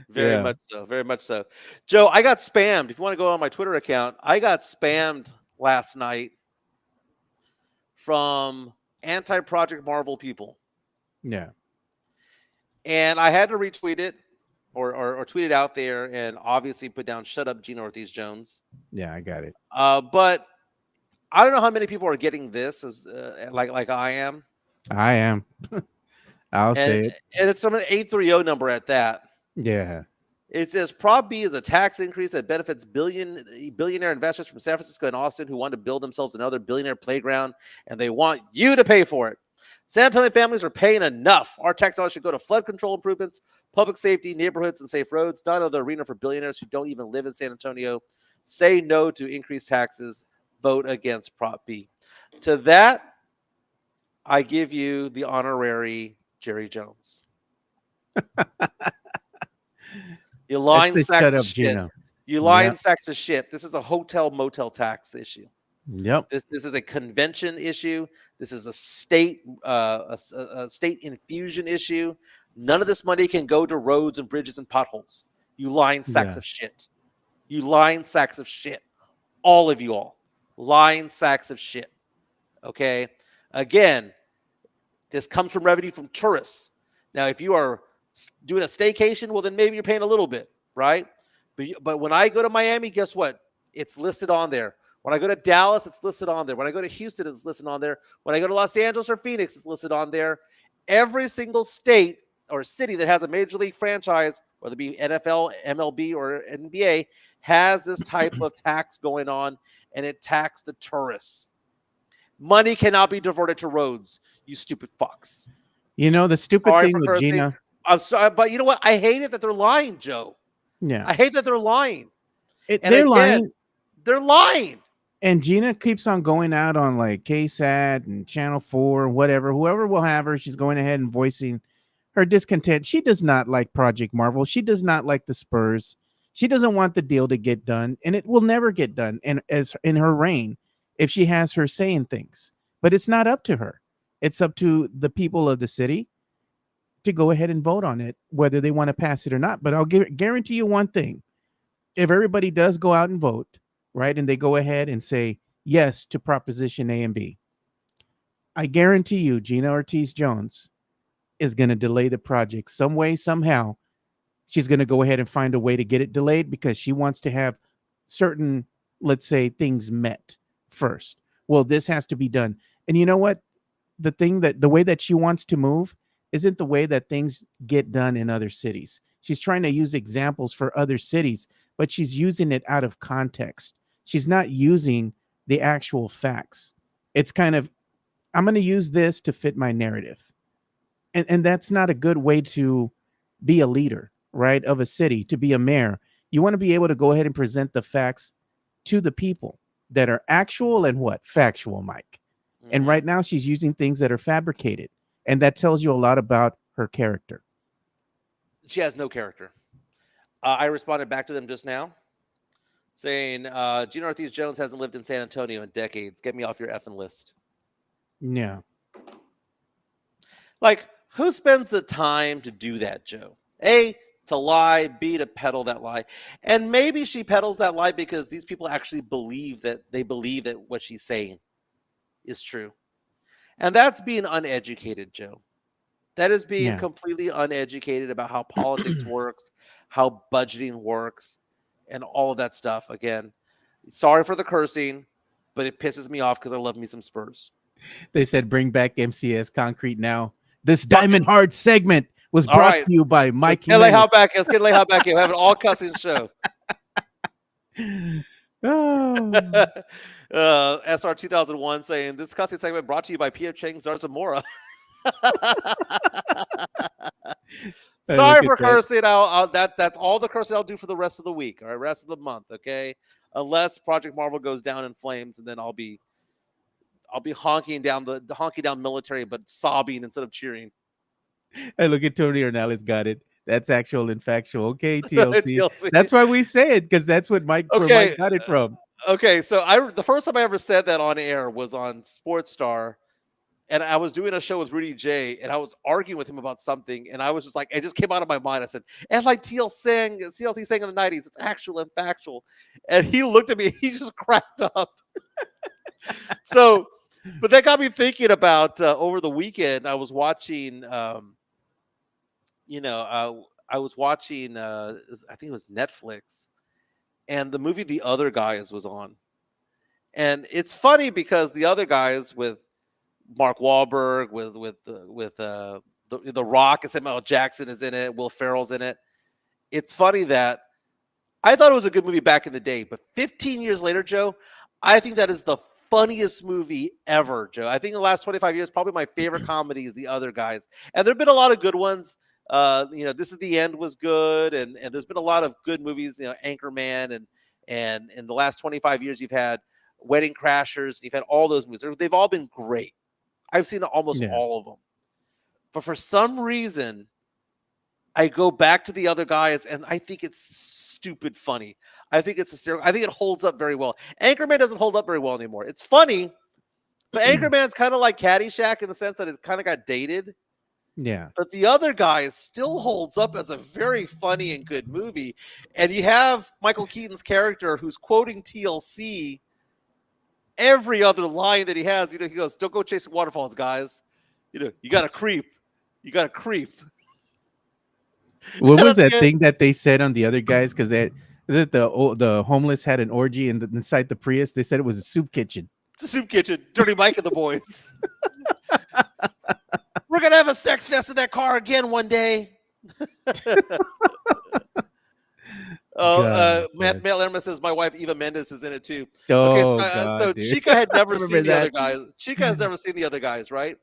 Very Yeah. much so. Very much so. Joe, I got spammed. If you want to go on my Twitter account, I got spammed last night from anti-Project Marvel people. Yeah. And I had to retweet it or tweet it out there and obviously put down "Shut up, Gina Ortiz Jones." Yeah, I got it. But I don't know how many people are getting this as like I am, I am. I'll and say it. and it's from an 830 number at that. Yeah. It says Prop B is a tax increase that benefits billionaire investors from San Francisco and Austin who want to build themselves another billionaire playground, and they want you to pay for it. San Antonio families are paying enough. Our tax dollars should go to flood control improvements, public safety, neighborhoods, and safe roads, not another arena for billionaires who don't even live in San Antonio. Say no to increased taxes. Vote against Prop B. To that, I give you the honorary Jerry Jones. You That's lying the sacks shut of up, shit. Gina. You lying Yep. sacks of shit. This is a hotel motel tax issue. Yep. This is a convention issue. This is a state a state infusion issue. None of this money can go to roads and bridges and potholes. You lying sacks Yeah. of shit. You lying sacks of shit. All of you all. Lying sacks of shit. Okay? Again, this comes from revenue from tourists. Now, if you are doing a staycation, well, then maybe you're paying a little bit, right? But when I go to Miami, guess what? It's listed on there. When I go to Dallas, it's listed on there. When I go to Houston, it's listed on there. When I go to Los Angeles or Phoenix, it's listed on there. Every single state or city that has a major league franchise, whether it be NFL, MLB, or NBA, has this type of tax going on, and it taxes the tourists. Money cannot be diverted to roads, you stupid fucks. You know, the stupid Sorry thing for with cursing. Gina. I'm sorry, but you know what? I hate it that they're lying, Joe. Yeah. I hate that they're lying. And They're again, lying. they're lying. And Gina keeps on going out on like KSAT and Channel 4 and whatever. Whoever will have her, she's going ahead and voicing her discontent. She does not like Project Marvel. She does not like the Spurs. She doesn't want the deal to get done, and it will never get done. And as in her reign, if she has her saying things, but it's not up to her. It's up to the people of the city to go ahead and vote on it, whether they want to pass it or not. But I'll guarantee you one thing: if everybody does go out and vote, right, and they go ahead and say yes to Proposition A and B, I guarantee you, Gina Ortiz Jones is going to delay the project some way, somehow. She's going to go ahead and find a way to get it delayed because she wants to have certain, let's say, things met first. Well, this has to be done. And you know what? The way that she wants to move isn't the way that things get done in other cities. She's trying to use examples for other cities, but she's using it out of context. She's not using the actual facts. It's kind of, I'm going to use this to fit my narrative. And that's not a good way to be a leader, right, of a city, to be a mayor. You want to be able to go ahead and present the facts to the people that are actual and what? Factual, Mike. And Mhm. right now she's using things that are fabricated. And that tells you a lot about her character. She has no character. I responded back to them just now saying, Gina Ortiz Jones hasn't lived in San Antonio in decades. Get me off your effing list. Yeah. Like, who spends the time to do that, Joe? A, to lie, B, to peddle that lie. And maybe she peddles that lie because these people actually believe that what she's saying is true. And that's being uneducated, Joe. That is being Yeah. completely uneducated about how politics works, how budgeting works, and all of that stuff. Again, sorry for the cursing, but it pisses me off because I love me some Spurs. They said bring back MCS Concrete now. This Diamond Hard segment was All brought right. to you by Let's Mike get lay Jimenez. how back. Let's get lay how back. We're having an all cussing show. Oh. SR 2001 saying this cussing segment brought to you by Pierre Chang Zarzamora. Hey, Sorry look for at that. cursing. That's all the cursing I'll do for the rest of the week. All right, rest of the month. Okay, unless Project Marvel goes down in flames, and then I'll be honking down military, but sobbing instead of cheering. Hey, look at Tony Ornelas got it. That's actual and factual. Okay, TLC. TLC. That's why we say it, because that's what Mike, where Okay. Mike got it from. Okay, so the first time I ever said that on air was on Sports Star, and I was doing a show with Rudy J, and I was arguing with him about something, and I was just like, it just came out of my mind. I said, and like TLC sang in the 90s, it's actual and factual. And he looked at me, he just cracked up. So, but that got me thinking about over the weekend, I was watching, I was watching, I think it was Netflix, and the movie The Other Guys was on. And it's funny because The Other Guys with Mark Wahlberg, with the Rock, and Samuel L. Jackson is in it. Will Ferrell's in it. It's funny that I thought it was a good movie back in the day, but 15 years later, Joe, I think that is the funniest movie ever, Joe. I think in the last 25 years, probably my favorite comedy is The Other Guys, and there've been a lot of good ones. This Is the End was good, and there's been a lot of good movies. Anchorman, and in the last 25 years, you've had Wedding Crashers. You've had all those movies. They've all been great. I've seen almost all of them. But for some reason, I go back to The Other Guys, and I think it's stupid funny. I think it's hysterical. I think it holds up very well. Anchorman doesn't hold up very well anymore. It's funny, but Anchorman's kind of like Caddyshack in the sense that it kind of got dated. Yeah. But The Other Guys still holds up as a very funny and good movie. And you have Michael Keaton's character who's quoting TLC every other line that he has. He goes, "Don't go chasing waterfalls, guys. You got to creep. You got to creep." What was that thing that they said on The Other Guys? Because the homeless had an orgy inside the Prius. They said it was a soup kitchen. It's a soup kitchen. Dirty Mike and the boys. We're gonna have a sex fest in that car again one day. Matt Lerman says my wife Eva Mendes is in it too. So Chica had never seen The Other Guys. Chica has never seen The Other Guys, right?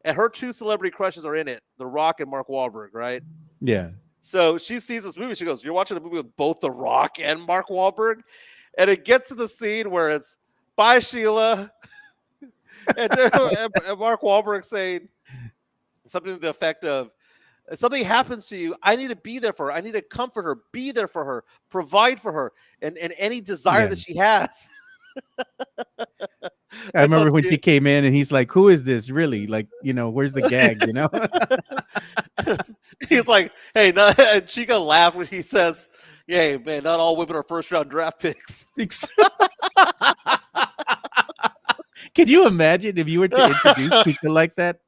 And her two celebrity crushes are in it: The Rock and Mark Wahlberg, right? Yeah. So she sees this movie. She goes, "You're watching a movie with both The Rock and Mark Wahlberg," and it gets to the scene where it's "Bye, Sheila," and Mark Wahlberg saying something to the effect of, if something happens to you, I need to be there for her. I need to comfort her, be there for her, provide for her, and any desire that she has. I remember when she came in and he's like, "Who is this really? Like, where's the gag, He's like, "Hey," Chica laughed when he says, "Yeah, man, not all women are first round draft picks." Can you imagine if you were to introduce Chica like that?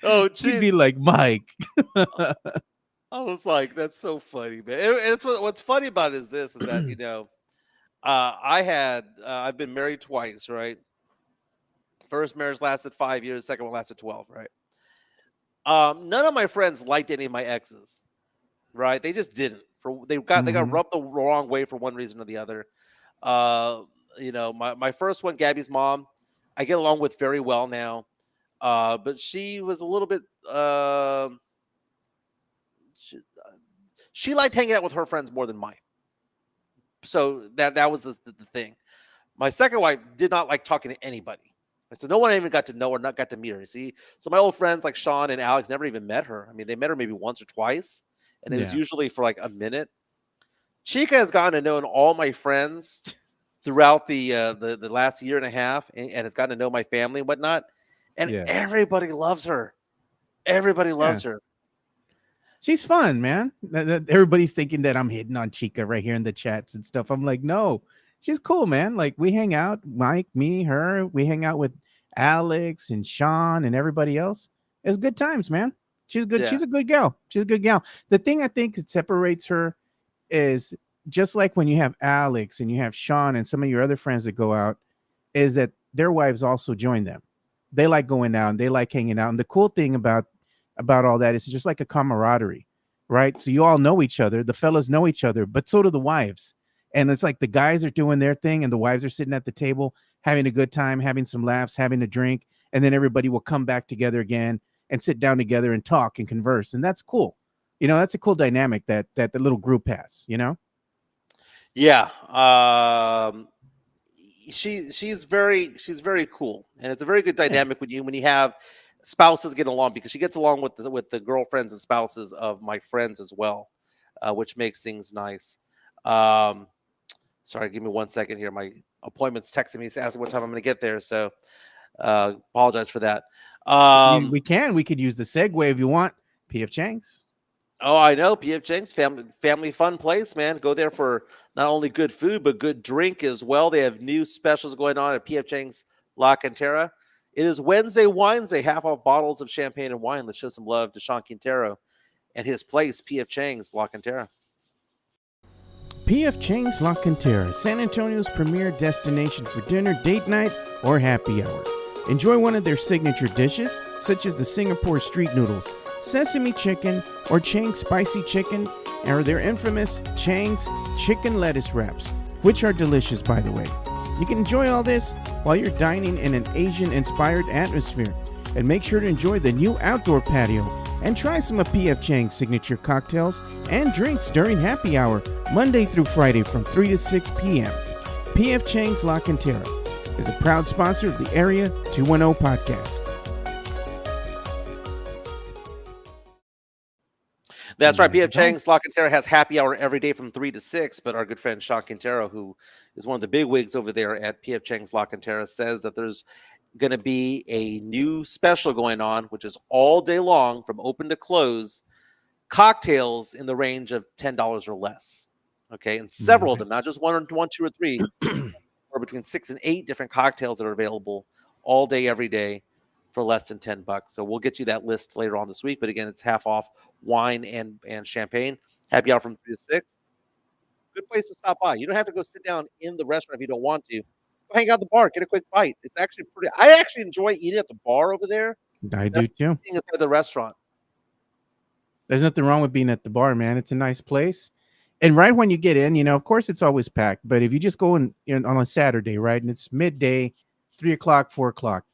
Oh, she'd be like, "Mike." I was like, "That's so funny, man." And it's what's funny about it is this: is that I've been married twice, right? First marriage lasted 5 years. Second one lasted 12, right? None of my friends liked any of my exes, right? They just didn't. They got rubbed the wrong way for one reason or the other. My first one, Gabby's mom, I get along with very well now. But she was a little bit. She liked hanging out with her friends more than mine. So that was the thing. My second wife did not like talking to anybody. So no one even got to know her, not got to meet her. See, so my old friends like Sean and Alex never even met her. I mean, they met her maybe once or twice, and it was usually for like a minute. Chica has gotten to know all my friends throughout the last year and a half, and has gotten to know my family and whatnot. And everybody loves her. Everybody loves her. She's fun, man. Everybody's thinking that I'm hitting on Chica right here in the chats and stuff. I'm like, no, she's cool, man. Like, we hang out, Mike, me, her. We hang out with Alex and Sean and everybody else. It's good times, man. She's good. Yeah. She's a good gal. She's a good gal. The thing I think that separates her is just like when you have Alex and you have Sean and some of your other friends that go out, is that their wives also join them. They like going out and they like hanging out. And the cool thing about all that is it's just like a camaraderie, right? So you all know each other. The fellas know each other, but so do the wives. And it's like the guys are doing their thing and the wives are sitting at the table having a good time, having some laughs, having a drink, and then everybody will come back together again and sit down together and talk and converse. And that's cool. That's a cool dynamic that the little group has, Yeah. She's very cool, and it's a very good Yeah. dynamic when you have spouses get along, because she gets along with the girlfriends and spouses of my friends as well, which makes things nice. Um, Sorry, give me 1 second here. My appointment's texting me asking what time I'm going to get there, so apologize for that. Um, We could use the segue if you want. PF Chang's. Oh, I know. PF Chang's family fun place, man. Go there for not only good food but good drink as well. They have new specials going on at PF Chang's La Cantera. It is Wednesday Wines Day, half off bottles of champagne and wine. Let's show some love to Sean Quintero and his place, PF Chang's La Cantera. PF Chang's La Cantera, San Antonio's premier destination for dinner, date night, or happy hour. Enjoy one of their signature dishes, such as the Singapore street noodles, sesame chicken, or Chang's spicy chicken, or their infamous Chang's chicken lettuce wraps, which are delicious, by the way. You can enjoy all this while you're dining in an Asian-inspired atmosphere. And make sure to enjoy the new outdoor patio and try some of PF Chang's signature cocktails and drinks during happy hour, Monday through Friday from 3 to 6 p.m. PF Chang's La Cantera is a proud sponsor of the Area 210 podcast. That's right. There you PF go. Chang's La Cantera has happy hour every day from 3 to 6. But our good friend Sean Quintero, who is one of the big wigs over there at PF Chang's La Cantera, says that there's going to be a new special going on, which is all day long from open to close, cocktails in the range of $10 or less. Okay. And several of them, not Nice. just one, two, or three, or between 6 and 8 different cocktails that are available all day, every day for less than $10. So we'll get you that list later on this week. But again, it's half off wine and champagne. Happy hour from 3 to 6. Good place to stop by. You don't have to go sit down in the restaurant if you don't want to. Go hang out at the bar, get a quick bite. It's actually pretty. I actually enjoy eating at the bar over there. I That's do too. eating at the restaurant. There's nothing wrong with being at the bar, man. It's a nice place. And right when you get in, of course it's always packed. But if you just go in on a Saturday, right, and it's midday, 3 o'clock, 4 o'clock,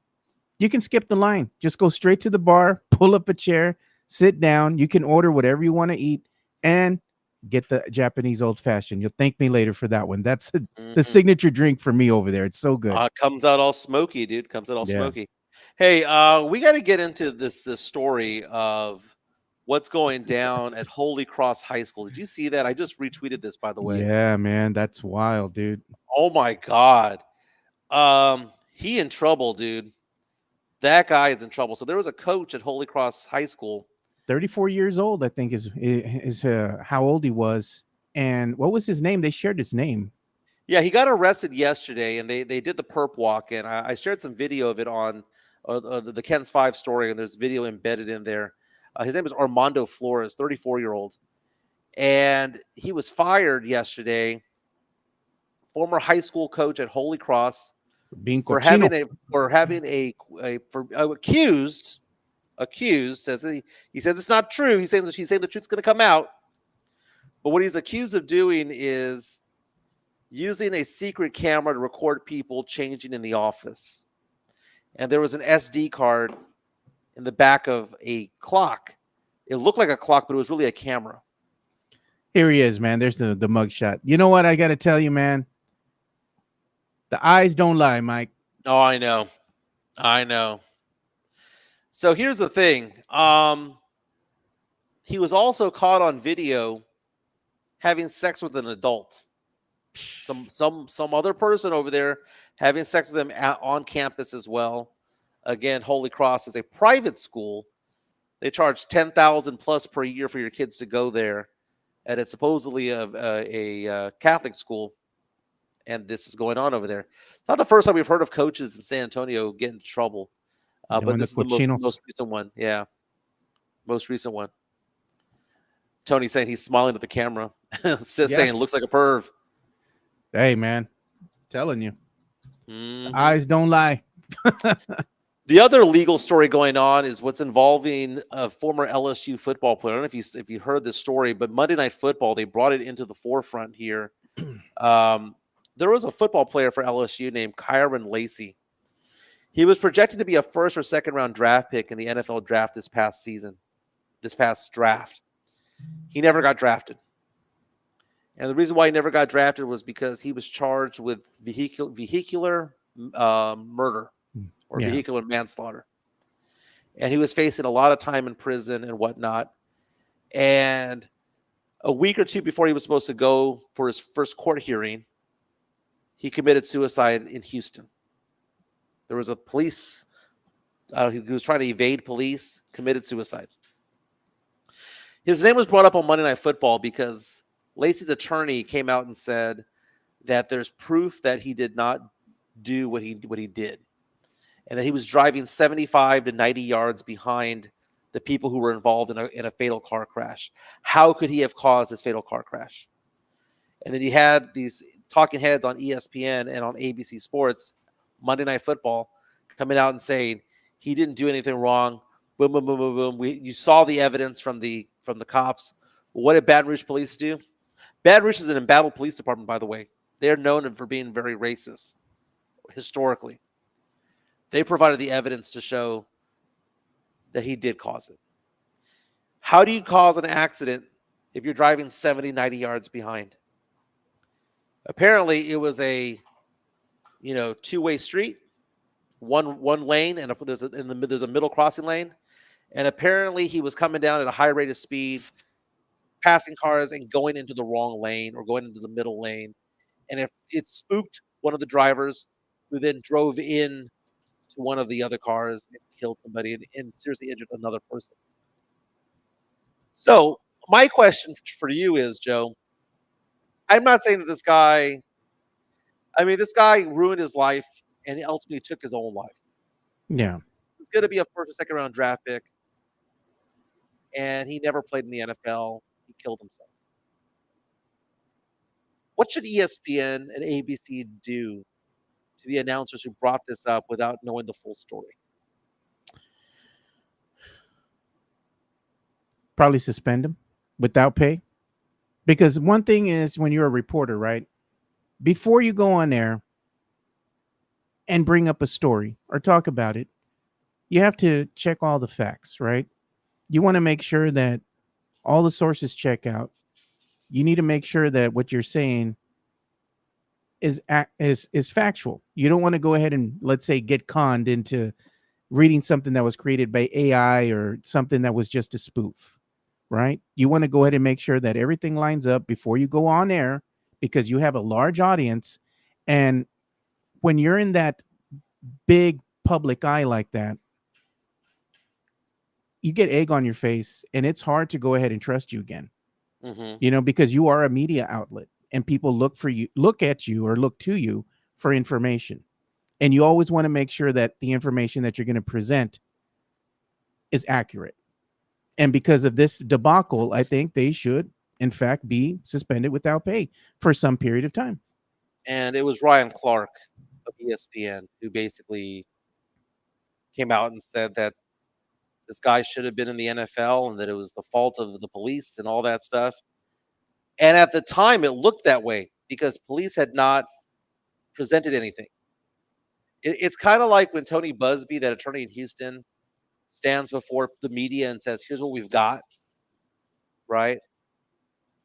you can skip the line. Just go straight to the bar, pull up a chair, sit down. You can order whatever you want to eat and get the Japanese old fashioned. You'll thank me later for that one. That's the Mhm. signature drink for me over there. It's so good. Comes out all smoky, dude. Comes out all Yeah. smoky. Hey, we got to get into this story of what's going down at Holy Cross High School. Did you see that? I just retweeted this, by the way. Yeah, man. That's wild, dude. Oh my God. He in trouble, dude. That guy is in trouble. So there was a coach at Holy Cross High School. 34 years old, I think is how old he was. And what was his name? They shared his name. Yeah, he got arrested yesterday, and they did the perp walk, and I shared some video of it on the Ken's 5 story, and there's video embedded in there. His name is Armando Flores, 34-year-old, and he was fired yesterday. Former high school coach at Holy Cross Being for cochino. having accused says he says it's not true. He's saying the truth's going to come out, but what he's accused of doing is using a secret camera to record people changing in the office. And there was an SD card in the back of a clock. It looked like a clock, but it was really a camera. Here he is, man. There's the mugshot. You know what I got to tell you, man? The eyes don't lie, Mike. Oh, I know. So here's the thing. He was also caught on video having sex with an adult. Some other person over there having sex with him on campus as well. Again, Holy Cross is a private school. They charge $10,000 plus per year for your kids to go there, and it's supposedly a Catholic school. and this is going on over there. It's not the first time we've heard of coaches in San Antonio get into trouble, but Doing the this is the cochinos. most recent one. Yeah, most recent one. Tony saying he's smiling at the camera, saying it looks like a perv. Hey, man, telling you, Mhm. eyes don't lie. The other legal story going on is what's involving a former LSU football player. I don't know if you heard this story, but Monday Night Football, they brought it into the forefront here. There was a football player for LSU named Kyron Lacey. He was projected to be a first or second round draft pick in the NFL draft this past draft. He never got drafted. And the reason why he never got drafted was because he was charged with vehicular murder or Yeah. vehicular manslaughter. And he was facing a lot of time in prison and whatnot. And a week or two before he was supposed to go for his first court hearing, he committed suicide in Houston. There was a police, he was trying to evade police, committed suicide. His name was brought up on Monday Night Football because Lacey's attorney came out and said that there's proof that he did not do what he did, and that he was driving 75 to 90 yards behind the people who were involved in a fatal car crash. How could he have caused this fatal car crash? And then you had these talking heads on ESPN and on ABC Sports, Monday Night Football, coming out and saying he didn't do anything wrong. Boom, boom, boom, boom, boom. You saw the evidence from the cops. What did Baton Rouge police do? Baton Rouge is an embattled police department, by the way. They're known for being very racist historically. They provided the evidence to show that he did cause it. How do you cause an accident if you're driving 70, 90 yards behind? Apparently, it was a two-way street, one lane, and there's a middle crossing lane. And apparently, he was coming down at a high rate of speed, passing cars and going into the wrong lane or going into the middle lane. And if it spooked one of the drivers, who then drove in to one of the other cars and killed somebody and seriously injured another person. So my question for you is, Joe, I'm not saying that this guy ruined his life and he ultimately took his own life. Yeah. He's going to be a first or second round draft pick, and he never played in the NFL. He killed himself. What should ESPN and ABC do to the announcers who brought this up without knowing the full story? Probably suspend him without pay. Because one thing is when you're a reporter, right? Before you go on there and bring up a story or talk about it, you have to check all the facts, right? You want to make sure that all the sources check out. You need to make sure that what you're saying is factual. You don't want to go ahead and, let's say, get conned into reading something that was created by AI or something that was just a spoof, right? You want to go ahead and make sure that everything lines up before you go on air, because you have a large audience. And when you're in that big public eye like that, you get egg on your face and it's hard to go ahead and trust you again. Because you are a media outlet and people look at you or look to you for information. And you always want to make sure that the information that you're going to present is accurate. And because of this debacle, I think they should, in fact, be suspended without pay for some period of time. And it was Ryan Clark of ESPN who basically came out and said that this guy should have been in the NFL and that it was the fault of the police and all that stuff. And at the time, it looked that way because police had not presented anything. It's kind of like when Tony Busby, that attorney in Houston, stands before the media and says, "Here's what we've got." Right?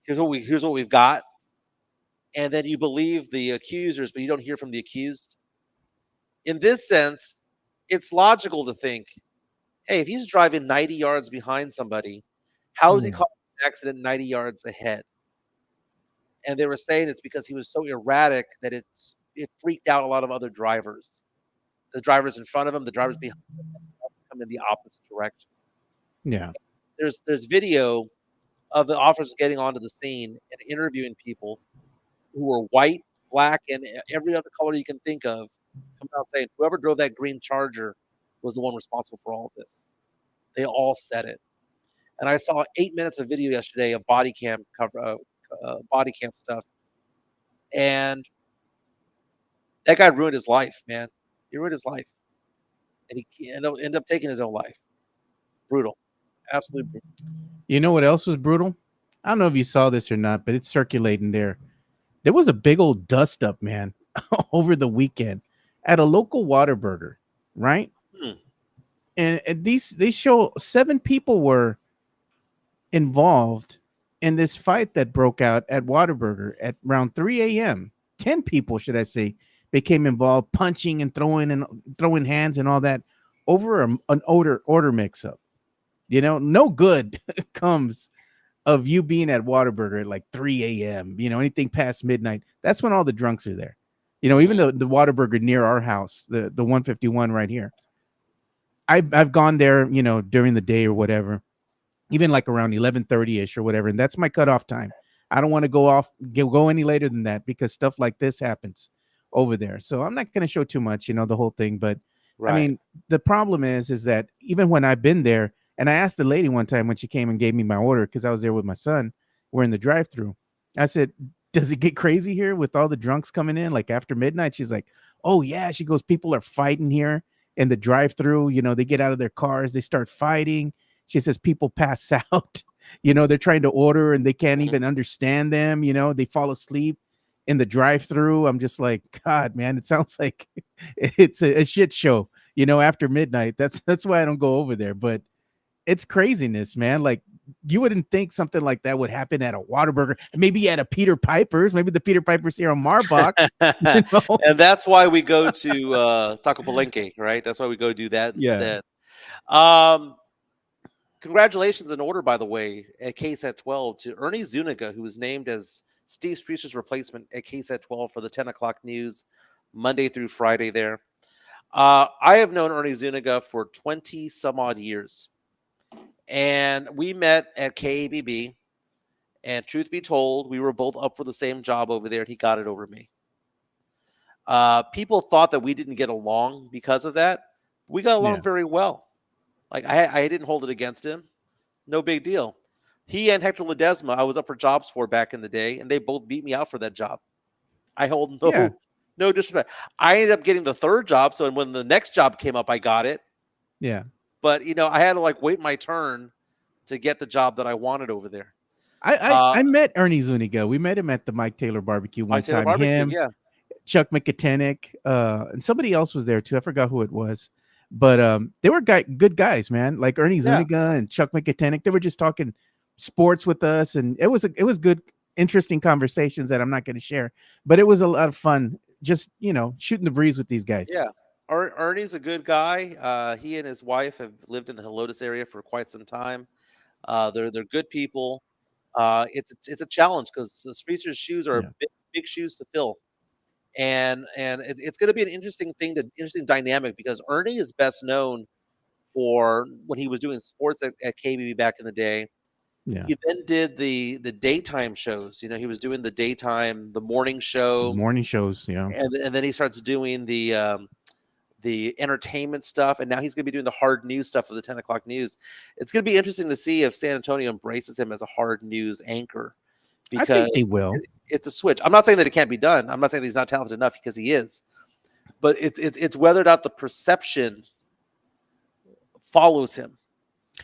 Here's what we've got. And then you believe the accusers, but you don't hear from the accused. In this sense, it's logical to think, hey, if he's driving 90 yards behind somebody, how is he causing an accident 90 yards ahead? And they were saying it's because he was so erratic that it freaked out a lot of other drivers. The drivers in front of him, the drivers behind him, come in the opposite direction. Yeah. There's video of the officers getting onto the scene and interviewing people who were white black, and every other color you can think of, coming out saying whoever drove that green Charger was the one responsible for all of this. They all said it. And I saw 8 minutes of video yesterday of body cam stuff, and that guy ruined his life, man. He ruined his life, and he ended up taking his own life. Brutal, absolutely brutal. You know what else was brutal? I don't know if you saw this or not, but it's circulating there. There was a big old dust up, man, over the weekend at a local Whataburger, right? Hmm. And they show 7 people were involved in this fight that broke out at Whataburger at around 3 a.m. 10 people, should I say, became involved, punching and throwing hands and all that over an order mix up. You know, no good comes of you being at Whataburger at like 3 a.m. You know, anything past midnight. That's when all the drunks are there. You know, even the Whataburger near our house, the 151 right here. I've gone there, you know, during the day or whatever, even like around 11:30ish or whatever, and that's my cutoff time. I don't want to go any later than that because stuff like this happens over there. So I'm not going to show too much, you know, the whole thing. But I Right. mean, the problem is that even when I've been there, and I asked the lady one time when she came and gave me my order because I was there with my son, we're in the drive-through. I said, "Does it get crazy here with all the drunks coming in like after midnight?" She's like, "Oh yeah." She goes, "People are fighting here in the drive-through. You know, they get out of their cars, they start fighting." She says people pass out. You know, they're trying to order and they can't Mhm. even understand them. You know, they fall asleep in the drive-through. I'm just like, God, man, it sounds like it's a shit show. You know, after midnight. That's why I don't go over there. But it's craziness, man. Like you wouldn't think something like that would happen at a Whataburger, maybe at a Peter Piper's, maybe the Peter Piper's here on Marbach. You know? And that's why we go to Taco Palenque, right? That's why we go do that Yeah. instead. Um, Congratulations in order, by the way, at KSAT 12 to Ernie Zuniga, who was named as Steve Streeter's replacement at KSAT 12 for the 10 o'clock news Monday through Friday there. I have known Ernie Zuniga for 20 some odd years. And we met at KABB. And truth be told, we were both up for the same job over there, and he got it over me. People thought that we didn't get along because of that. We got along Yeah. very well. Like I didn't hold it against him. No big deal. He and Hector Ledesma, I was up for jobs for back in the day, and they both beat me out for that job. I hold Yeah. no disrespect. I ended up getting the third job, so when the next job came up, I got it. Yeah. But you know, I had to like wait my turn to get the job that I wanted over there. I met Ernie Zuniga. We met him at the Mike Taylor barbecue one Mike Taylor time. Barbecue, Him, yeah. Chuck McKitenick, and somebody else was there too. I forgot who it was. But they were good guys, man. Like Ernie Yeah. Zuniga and Chuck McKitenick. They were just talking sports with us, and it was good, interesting conversations that I'm not going to share. But it was a lot of fun, just shooting the breeze with these guys. Yeah. Ernie's a good guy. He and his wife have lived in the Helotes area for quite some time. They're good people. It's a challenge because the Spreester's shoes are Yeah. big shoes to fill, and it's going to be an interesting dynamic because Ernie is best known for when he was doing sports at KBB back in the day. Yeah. He then did the daytime shows. You know, he was doing the morning show, Morning shows. Yeah. and then he starts doing the entertainment stuff, and now he's going to be doing the hard news stuff for the 10 o'clock news. It's going to be interesting to see if San Antonio embraces him as a hard news anchor I think they because will. it's a switch. I'm not saying that it can't be done. I'm not saying that he's not talented enough because he is, but it's whether or not the perception follows him.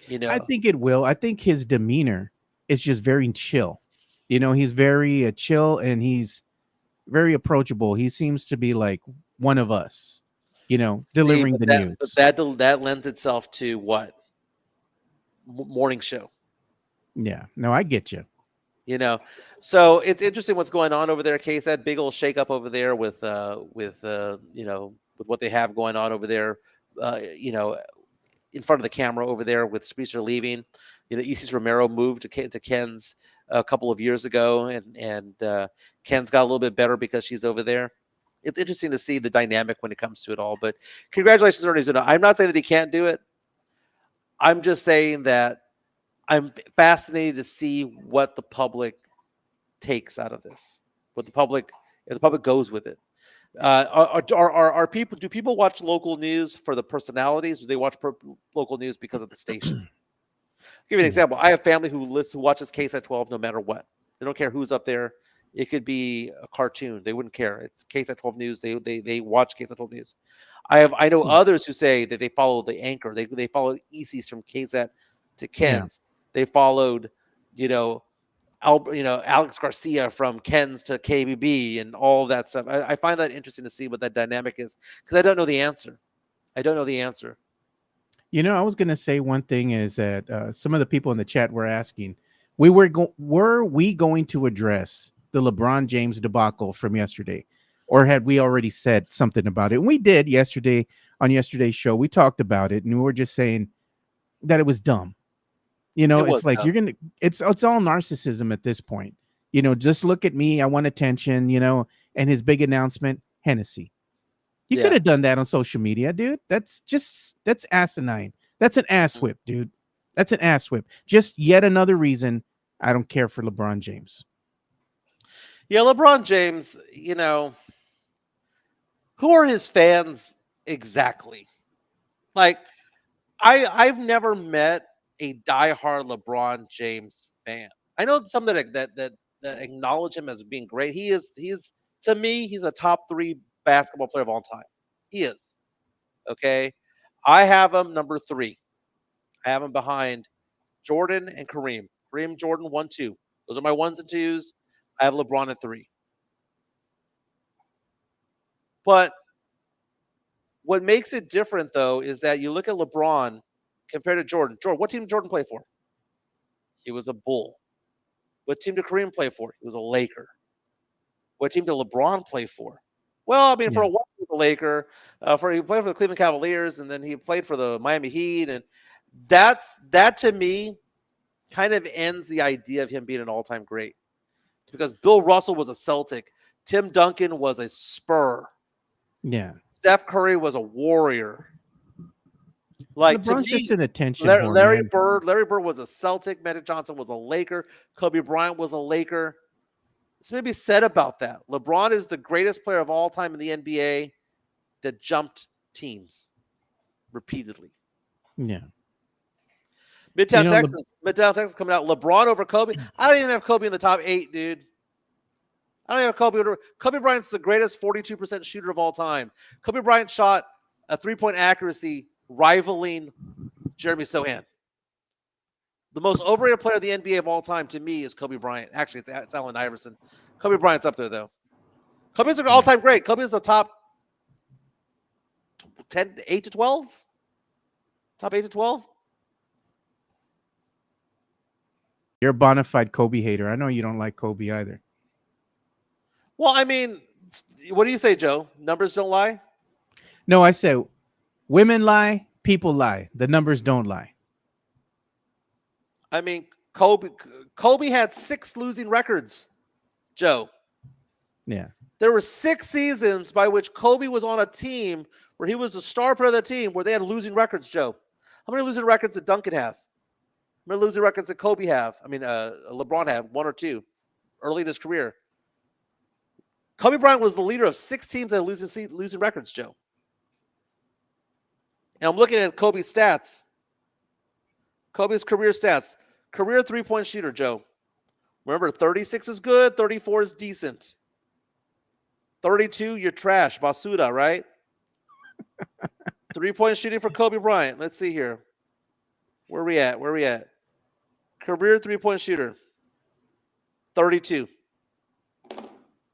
You know, I think it will. I think his demeanor is just very chill. He's very chill and he's very approachable. He seems to be like one of us, delivering but the news. that lends itself to what morning show. Yeah. No, I get you. You know, so it's interesting what's going on over there. Case that big old shakeup over there with what they have going on over there. In front of the camera over there with Spreezer leaving. Isis Romero moved to Ken's a couple of years ago, and Ken's got a little bit better because she's over there. It's interesting to see the dynamic when it comes to it all. But congratulations, Ernie Zuna. I'm not saying that he can't do it. I'm just saying that I'm fascinated to see what the public takes out of this, what the public if the public goes with it. Are people? Do people watch local news for the personalities? Do they watch local news because of the station? I'll give you an example. I have family who watches KSAT 12 no matter what. They don't care who's up there. It could be a cartoon. They wouldn't care. It's KSAT 12 News. They watch KSAT 12 News. I know others who say that they follow the anchor. They followed ECs from KSAT to Ken's. They followed, you know, Alex Garcia from Ken's to KBB and all that stuff. I find that interesting to see what that dynamic is because I don't know the answer. I don't know the answer. You know, I was going to say one thing is that some of the people in the chat were asking, were we going to address the LeBron James debacle from yesterday, or had we already said something about it? And we did yesterday on yesterday's show. We talked about it, and we were just saying that it was dumb. You know, it's like dumb. It's all narcissism at this point. You know, just look at me. I want attention. You know, and his big announcement, Hennessy. You could have done that on social media, dude. That's asinine. That's an ass whip, dude. That's an ass whip. Just yet another reason I don't care for LeBron James. Yeah, LeBron James, you know, who are his fans exactly? Like, I've never met a diehard LeBron James fan. I know some that acknowledge him as being great. He's to me, he's a top 3 basketball player of all time. He is. Okay. I have him number 3. I have him behind Jordan and Kareem. Kareem, Jordan, 1, 2. Those are my 1s and 2s. I have LeBron at 3. But what makes it different, though, is that you look at LeBron compared to Jordan. Jordan, what team did Jordan play for? He was a Bull. What team did Kareem play for? He was a Laker. What team did LeBron play for? Well, I mean, for a while he was a Laker. He played for the Cleveland Cavaliers, and then he played for the Miami Heat, and that to me kind of ends the idea of him being an all-time great. Because Bill Russell was a Celtic, Tim Duncan was a Spur. Yeah. Steph Curry was a Warrior. Like, LeBron's just an attention Larry whore, Bird was a Celtic. Magic Johnson was a Laker. Kobe Bryant was a Laker. It's maybe said about that. LeBron is the greatest player of all time in the NBA that jumped teams repeatedly. Yeah. Midtown Texas coming out. LeBron over Kobe. I don't even have Kobe in the top 8, dude. I don't have Kobe. Kobe Bryant's the greatest 42% shooter of all time. Kobe Bryant shot a 3-point accuracy rivaling Jeremy Sohan. The most overrated player of the NBA of all time to me is Kobe Bryant. Actually, it's Allen Iverson. Kobe Bryant's up there, though. Kobe's an all-time great. Kobe's the top 8 to 12? Top 8 to 12? You're a bona fide Kobe hater. I know you don't like Kobe either. Well, I mean, what do you say, Joe? Numbers don't lie? No, I said women lie, people lie. The numbers don't lie. I mean, Kobe had 6 losing records, Joe. Yeah. There were 6 seasons by which Kobe was on a team where he was the star player of the team where they had losing records, Joe. How many losing records did Duncan have? How many losing records did Kobe have? I mean, LeBron had 1 or 2 early in his career. Kobe Bryant was the leader of 6 teams that had losing records, Joe. And I'm looking at Kobe's stats. Kobe's career stats. Career 3-point shooter, Joe. Remember, 36 is good, 34 is decent. 32, you're trash. Basura, right? 3-point shooting for Kobe Bryant. Let's see here. Where are we at? Career 3-point shooter. 32.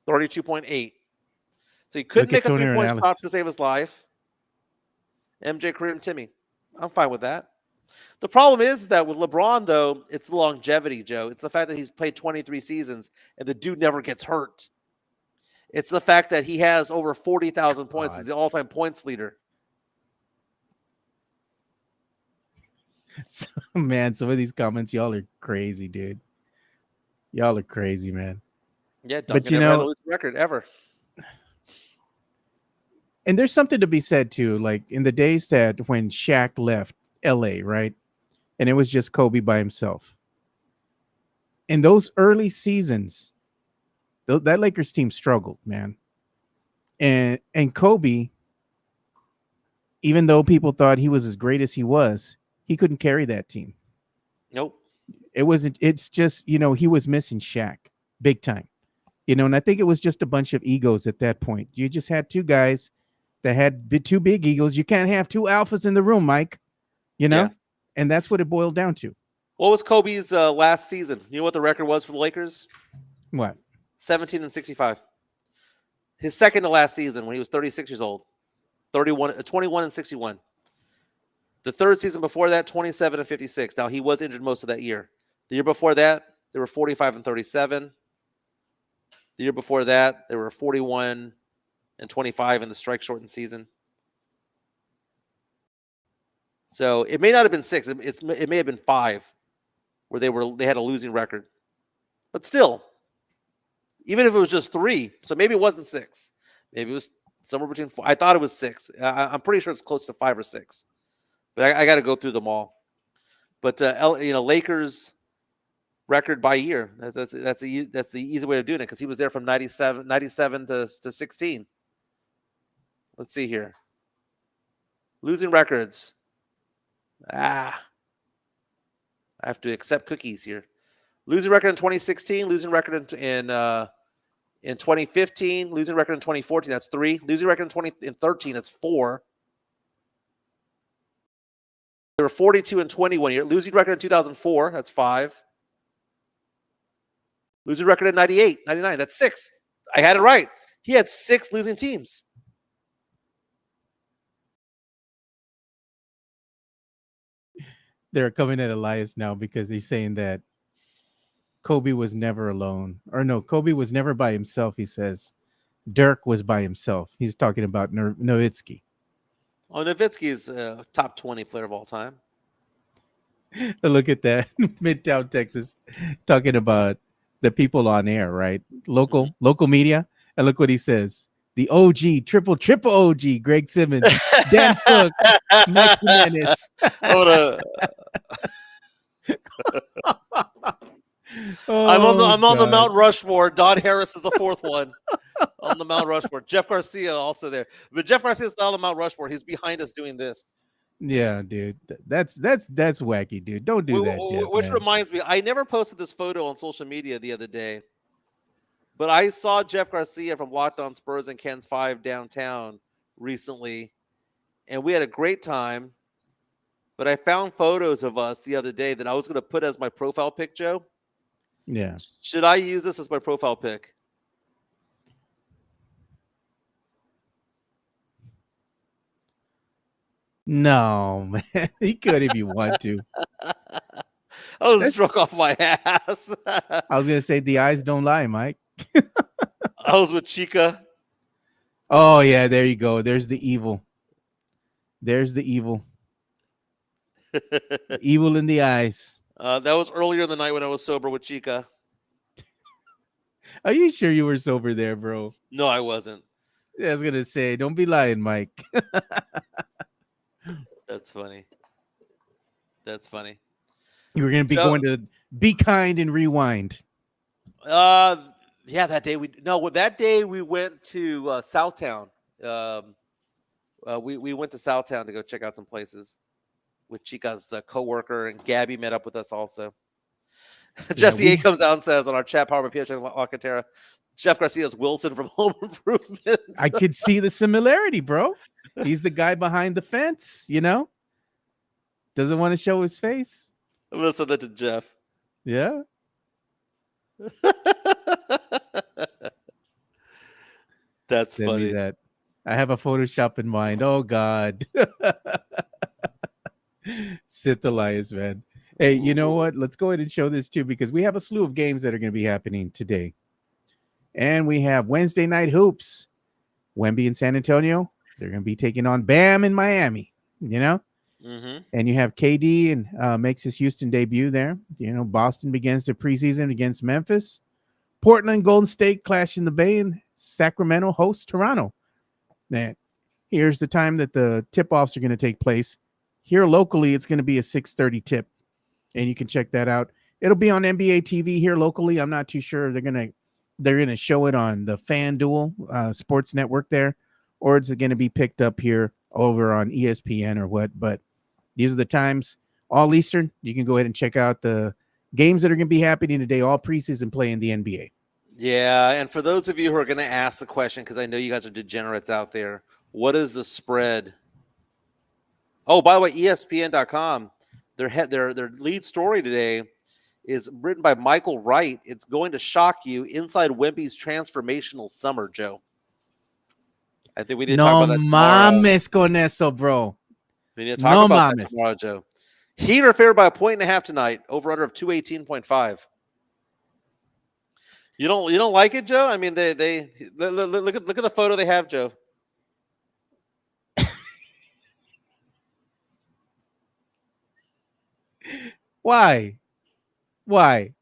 32.8. So he couldn't make a 3-point shot to save his life. MJ, Kareem, Timmy. I'm fine with that. The problem is that with LeBron, though, it's the longevity, Joe. It's the fact that he's played 23 seasons and the dude never gets hurt. It's the fact that he has over 40,000 points. He's the all-time points leader. Man, some of these comments, y'all are crazy, dude. Y'all are crazy, man. Yeah, Duncan never had a losing record ever. And there's something to be said, too, like in the days that when Shaq left LA, right? And it was just Kobe by himself. In those early seasons, that Lakers team struggled, man. And Kobe, even though people thought he was as great as he was, he couldn't carry that team. Nope. It wasn't. It's just he was missing Shaq big time. And I think it was just a bunch of egos at that point. You just had two guys that had two big egos. You can't have two alphas in the room, Mike. Yeah. And that's what it boiled down to. What was Kobe's last season? You know what the record was for the Lakers? What? 17-65. His second to last season when he was 36 years old. 21-61. The third season before that, 27-56. Now, he was injured most of that year. The year before that, they were 45-37. The year before that, they were 41-25 in the strike-shortened season. So it may not have been 6. It may have been 5, where they had a losing record. But still, even if it was just 3, so maybe it wasn't 6. Maybe it was somewhere between 4. I thought it was 6. I'm pretty sure it's close to 5 or 6. But I got to go through them all. But Lakers record by year. That's the easy way of doing it, because he was there from 97 to 16. Let's see here. Losing records. I have to accept cookies here. Losing record in 2016. Losing record in 2015. Losing record in 2014. That's 3. Losing record in 2013. That's 4. They were 42-20 1 year. Losing record in 2004. That's 5. Losing record in 98, 99. That's 6. I had it right. He had 6 losing teams. They're coming at Elias now because he's saying that Kobe was never alone. Or no, Kobe was never by himself, he says. Dirk was by himself. He's talking about Nowitzki. Oh, Nowitzki is a top 20 player of all time. Look at that. Midtown Texas talking about the people on air, right? Local media. And look what he says. The OG, triple OG, Greg Simmons, Dan Cook, Mike Jimenez. I'm on the Mount Rushmore. Don Harris is the 4th one on the Mount Rushmore. Jeff Garcia also there. But Jeff Garcia is not on the Mount Rushmore. He's behind us doing this. Yeah, dude. That's wacky, dude. Don't do that, Jeff, which man. reminds me, I never posted this photo on social media the other day. But I saw Jeff Garcia from Locked On Spurs and Ken's 5 downtown recently, and we had a great time. But I found photos of us the other day that I was going to put as my profile pic, Joe. Yeah. Should I use this as my profile pic? No, man. He could if you want to. I was struck off my ass. I was going to say the eyes don't lie, Mike. I was with Chica. Oh, yeah, there you go. There's the evil. There's the evil. Evil in the eyes. That was earlier in the night when I was sober with Chica. Are you sure you were sober there, bro? No, I wasn't. Yeah, I was going to say, don't be lying, Mike. That's funny. That's funny. You were going to be going to Be Kind and Rewind. Yeah, that day we went to Southtown. We went to Southtown to go check out some places with Chica's coworker, and Gabby met up with us also. Jesse A comes out and says on our chat, powered by Pietro Alcantara, Jeff Garcia's Wilson from Home Improvement. I could see the similarity, bro. He's the guy behind the fence, Doesn't want to show his face. I'm going to send that to Jeff. Yeah. That's Send funny. me that. I have a Photoshop in mind. Oh, God. Sith Elias, man. Hey, you know what? Let's go ahead and show this too, because we have a slew of games that are going to be happening today. And we have Wednesday night hoops. Wemby in San Antonio. They're going to be taking on Bam in Miami, Mm-hmm. And you have KD and makes his Houston debut there. Boston begins their preseason against Memphis. Portland, Golden State clash in the Bay, and Sacramento hosts Toronto. Man, here's the time that the tip-offs are going to take place. Here locally, it's going to be a 6:30 tip, and you can check that out. It'll be on NBA TV here locally. I'm not too sure. They're going to they're going to show it on the FanDuel sports network there, or it's going to be picked up here over on ESPN or what. But these are the times, all Eastern. You can go ahead and check out the games that are going to be happening today, all preseason play in the NBA. Yeah, and for those of you who are going to ask the question, because I know you guys are degenerates out there, what is the spread? Oh, by the way, ESPN.com, their lead story today is written by Michael Wright. It's going to shock you. Inside Wemby's transformational summer, Joe. I think we need to talk No about that tomorrow. mames con eso, bro. We need to talk No about that mames. tomorrow, Joe. Heat are favored by 1.5 tonight. Over under of 218.5. You don't like it, Joe? I mean, they look at the photo they have, Joe. Why? Why?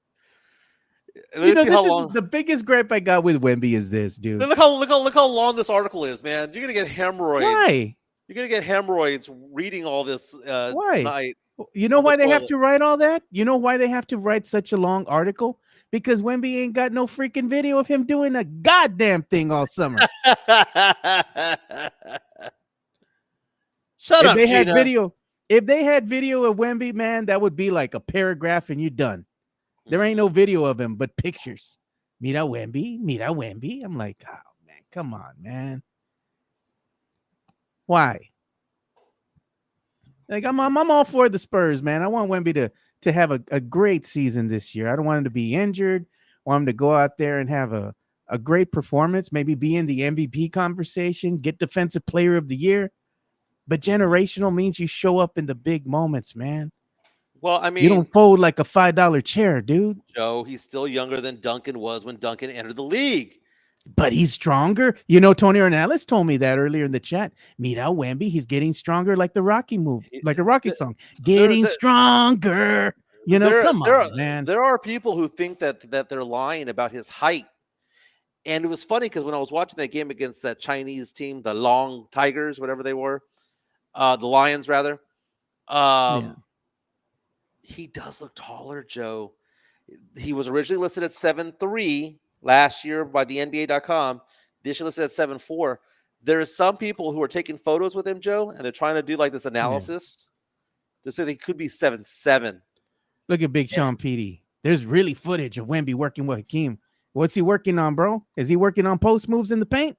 Let me You know, see this how is long. the biggest gripe I got with Wemby is this, dude. Look how long this article is, man. You're gonna get hemorrhoids. Why? You're gonna get hemorrhoids reading all this Why? tonight. You know on the why they have toilet. to write all that? You know why they have to write such a long article? Because Wemby ain't got no freaking video of him doing a goddamn thing all summer. Shut If up, they had Gina. video of Wemby, man, that would be like a paragraph and you're done. There ain't no video of him, but pictures. Mira Wemby. I'm like, oh man, come on, man. Why? Like I'm all for the Spurs, man. I want Wemby to have a great season this year. I don't want him to be injured. I want him to go out there and have a great performance, maybe be in the MVP conversation, get Defensive Player of the Year. But generational means you show up in the big moments, man. Well, I You mean, don't fold like a $5 chair, dude. Joe, he's still younger than Duncan was when Duncan entered the league. But he's stronger. You know, Tony Ornelas told me that earlier in the chat. Mira Wemby, he's getting stronger like the Rocky move, like a Rocky song. Getting stronger. You know, come on, man. There are people who think that they're lying about his height. And it was funny because when I was watching that game against that Chinese team, the Long Tigers, whatever they were, the Lions rather, he does look taller, Joe. He was originally listed at 7'3" last year by the NBA.com. This year listed at 7'4". There are some people who are taking photos with him, Joe, and they're trying to do like this analysis. They say he could be 7'7". Look at Big Sean PD. There's really footage of Wemby working with Hakeem. What's he working on, bro? Is he working on post moves in the paint?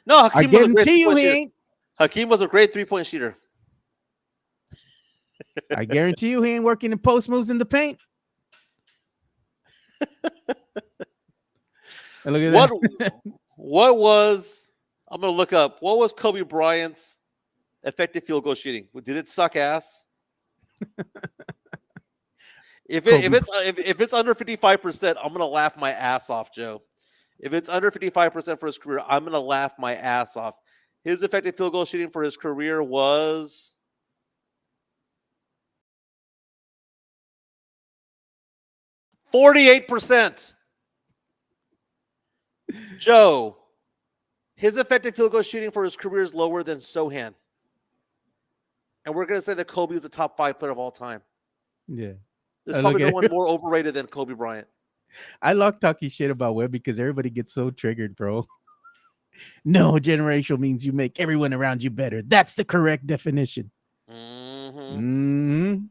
No, I guarantee you he ain't. Hakeem was a great 3-point shooter. I guarantee you he ain't working in post moves in the paint. Look at that. What was, I'm going to look up, what was Kobe Bryant's effective field goal shooting? Did it suck ass? If it's under 55%, I'm going to laugh my ass off, Joe. If it's under 55% for his career, I'm going to laugh my ass off. His effective field goal shooting for his career was 48%. Joe, his effective field goal shooting for his career is lower than Sohan. And we're going to say that Kobe is a top 5 player of all time. Yeah. There's probably no one more overrated than Kobe Bryant. I love talking shit about Webb because everybody gets so triggered, bro. No, generational means you make everyone around you better. That's the correct definition. And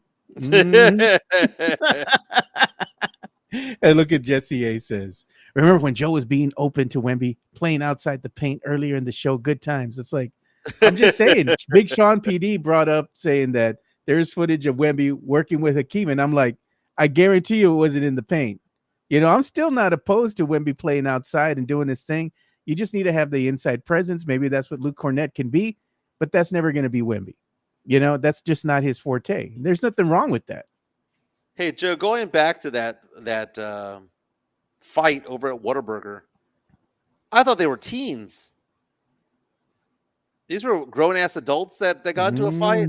look at Jesse A says, remember when Joe was being open to Wemby playing outside the paint earlier in the show? Good times. It's like, I'm just saying, Big Sean PD brought up saying that there's footage of Wemby working with Hakeem. And I'm like, I guarantee you it wasn't in the paint. You know, I'm still not opposed to Wemby playing outside and doing his thing. You just need to have the inside presence. Maybe that's what Luke Cornett can be, but that's never going to be Wemby. You know, that's just not his forte. There's nothing wrong with that. Hey, Joe, going back to that fight over at Whataburger, I thought they were teens. These were grown-ass adults that got into a fight?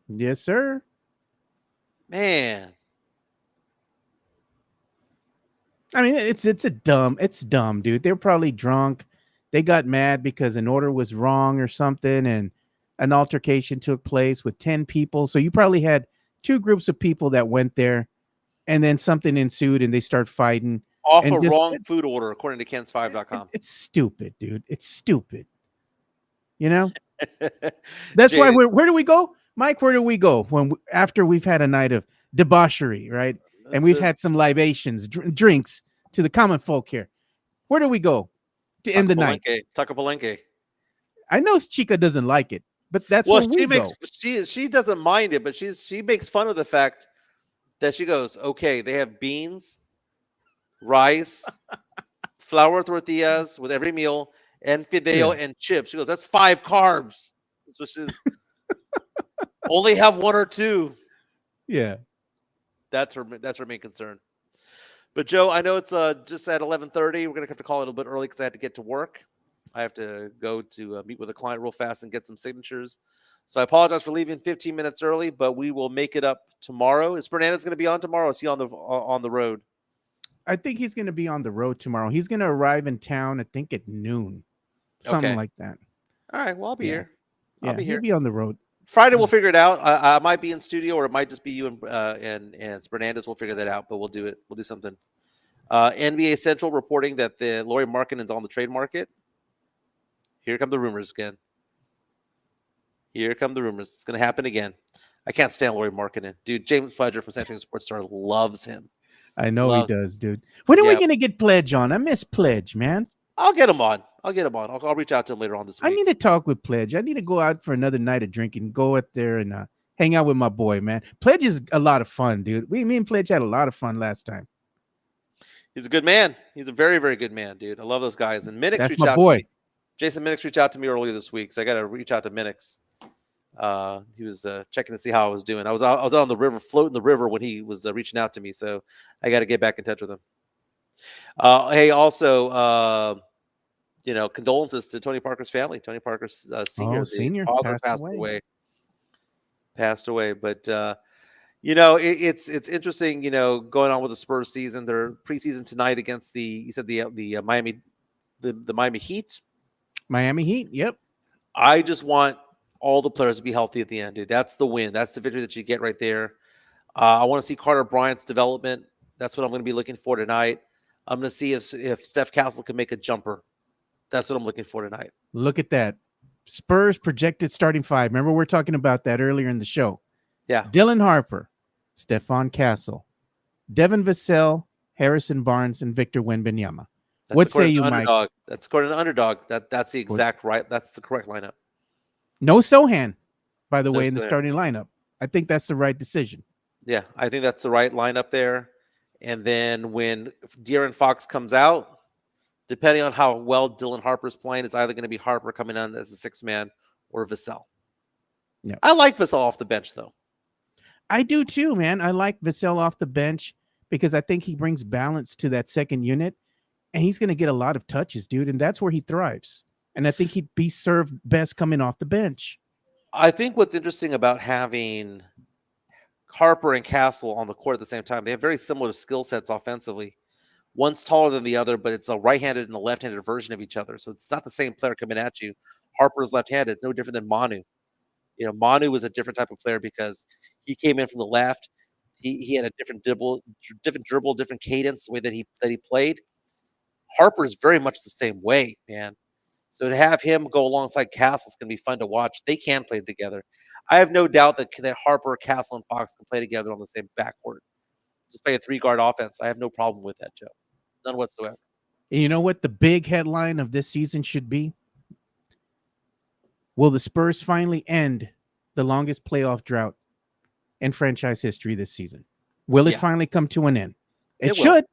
Yes, sir. Man. I mean, it's dumb, dude. They're probably drunk. They got mad because an order was wrong or something, and an altercation took place with 10 people. So you probably had two groups of people that went there, and then something ensued, and they start fighting. Off and a just wrong food order, according to Kens5.com. it's stupid, dude. It's stupid. You know, that's why Jay, where do we go, Mike? Where do we go when after we've had a night of debauchery, right? And we've had some libations, drinks to the common folk here. Where do we go to end the night? Taco Palenque. I know Chica doesn't like it, but that's Well, where we go. she doesn't mind it, but she makes fun of the fact that she goes, okay, they have beans, rice, flour tortillas with every meal, and fideo and chips. She goes, that's 5 carbs. That's what she's only have 1 or 2. Yeah. That's her main concern. But Joe, I know it's just at 11:30. We're gonna have to call it a little bit early because I had to get to work. I have to go to meet with a client real fast and get some signatures. So I apologize for leaving 15 minutes early, but we will make it up tomorrow. Is Fernandez going to be on tomorrow? Or is he on the road? I think he's going to be on the road tomorrow. He's going to arrive in town, I think, at noon, something like that. All right. Well, I'll be here. I'll be here. He'll be on the road. Friday, we'll figure it out. I might be in studio, or it might just be you and Fernandez. We'll figure that out, but we'll do it. We'll do something. NBA Central reporting that the Lauri Markkanen's on the trade market. Here come the rumors again. Here come the rumors. It's going to happen again. I can't stand Lauri Markkanen. Dude, James Pledger from San Antonio Sports Star loves him. I know he does, dude. When are we going to get Pledge on? I miss Pledge, man. I'll get him on. I'll reach out to him later on this week. I need to talk with Pledge. I need to go out for another night of drinking, go out there and hang out with my boy, man. Pledge is a lot of fun, dude. Me and Pledge had a lot of fun last time. He's a good man. He's a very, very good man, dude. I love those guys. And Minix That's my boy. Jason Minix reached out to me earlier this week, so I got to reach out to Minix. He was checking to see how I was doing. I was out on the river, floating the river when he was reaching out to me, so I got to get back in touch with him. Hey, also, condolences to Tony Parker's family. Tony Parker's senior father passed away. But it's interesting. Going on with the Spurs season. Their preseason tonight against the Miami Heat. Miami Heat. Yep. I just want all the players to be healthy at the end, dude. That's the win. That's the victory that you get right there. I want to see Carter Bryant's development. That's what I'm going to be looking for tonight. I'm going to see if Steph Castle can make a jumper. That's what I'm looking for tonight. Look at that. Spurs projected starting 5. Remember, we're talking about that earlier in the show. Yeah. Dylan Harper, Stephon Castle, Devin Vassell, Harrison Barnes, and Victor Wembanyama. What say you, Mike? That's according to Underdog. That's the exact right. That's the correct lineup. No Sohan, by the way, in the starting lineup. I think that's the right decision. Yeah, I think that's the right lineup there. And then when De'Aaron Fox comes out, depending on how well Dylan Harper's playing, it's either going to be Harper coming on as a 6th man or Vassell. Yeah, I like Vassell off the bench, though. I do too, man. I like Vassell off the bench because I think he brings balance to that second unit, and he's going to get a lot of touches, dude, and that's where he thrives. And I think he'd be served best coming off the bench. I think what's interesting about having Harper and Castle on the court at the same time, they have very similar skill sets offensively. One's taller than the other, but it's a right-handed and a left-handed version of each other. So it's not the same player coming at you. Harper's left-handed, no different than Manu. Manu was a different type of player because he came in from the left. He had a different dribble, different cadence, the way that he played. Harper's very much the same way, man. So to have him go alongside Castle is going to be fun to watch. They can play together. I have no doubt that Harper, Castle, and Fox can play together on the same backcourt. Just play a 3-guard offense. I have no problem with that, Joe. None whatsoever. And you know what the big headline of this season should be? Will the Spurs finally end the longest playoff drought in franchise history this season? Will it finally come to an end? It should.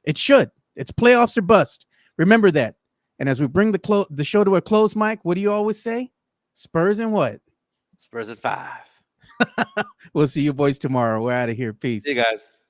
It should. It's playoffs or bust. Remember that. And as we bring the show to a close, Mike, what do you always say? Spurs and what? Spurs at 5. We'll see you boys tomorrow. We're out of here. Peace. See you guys.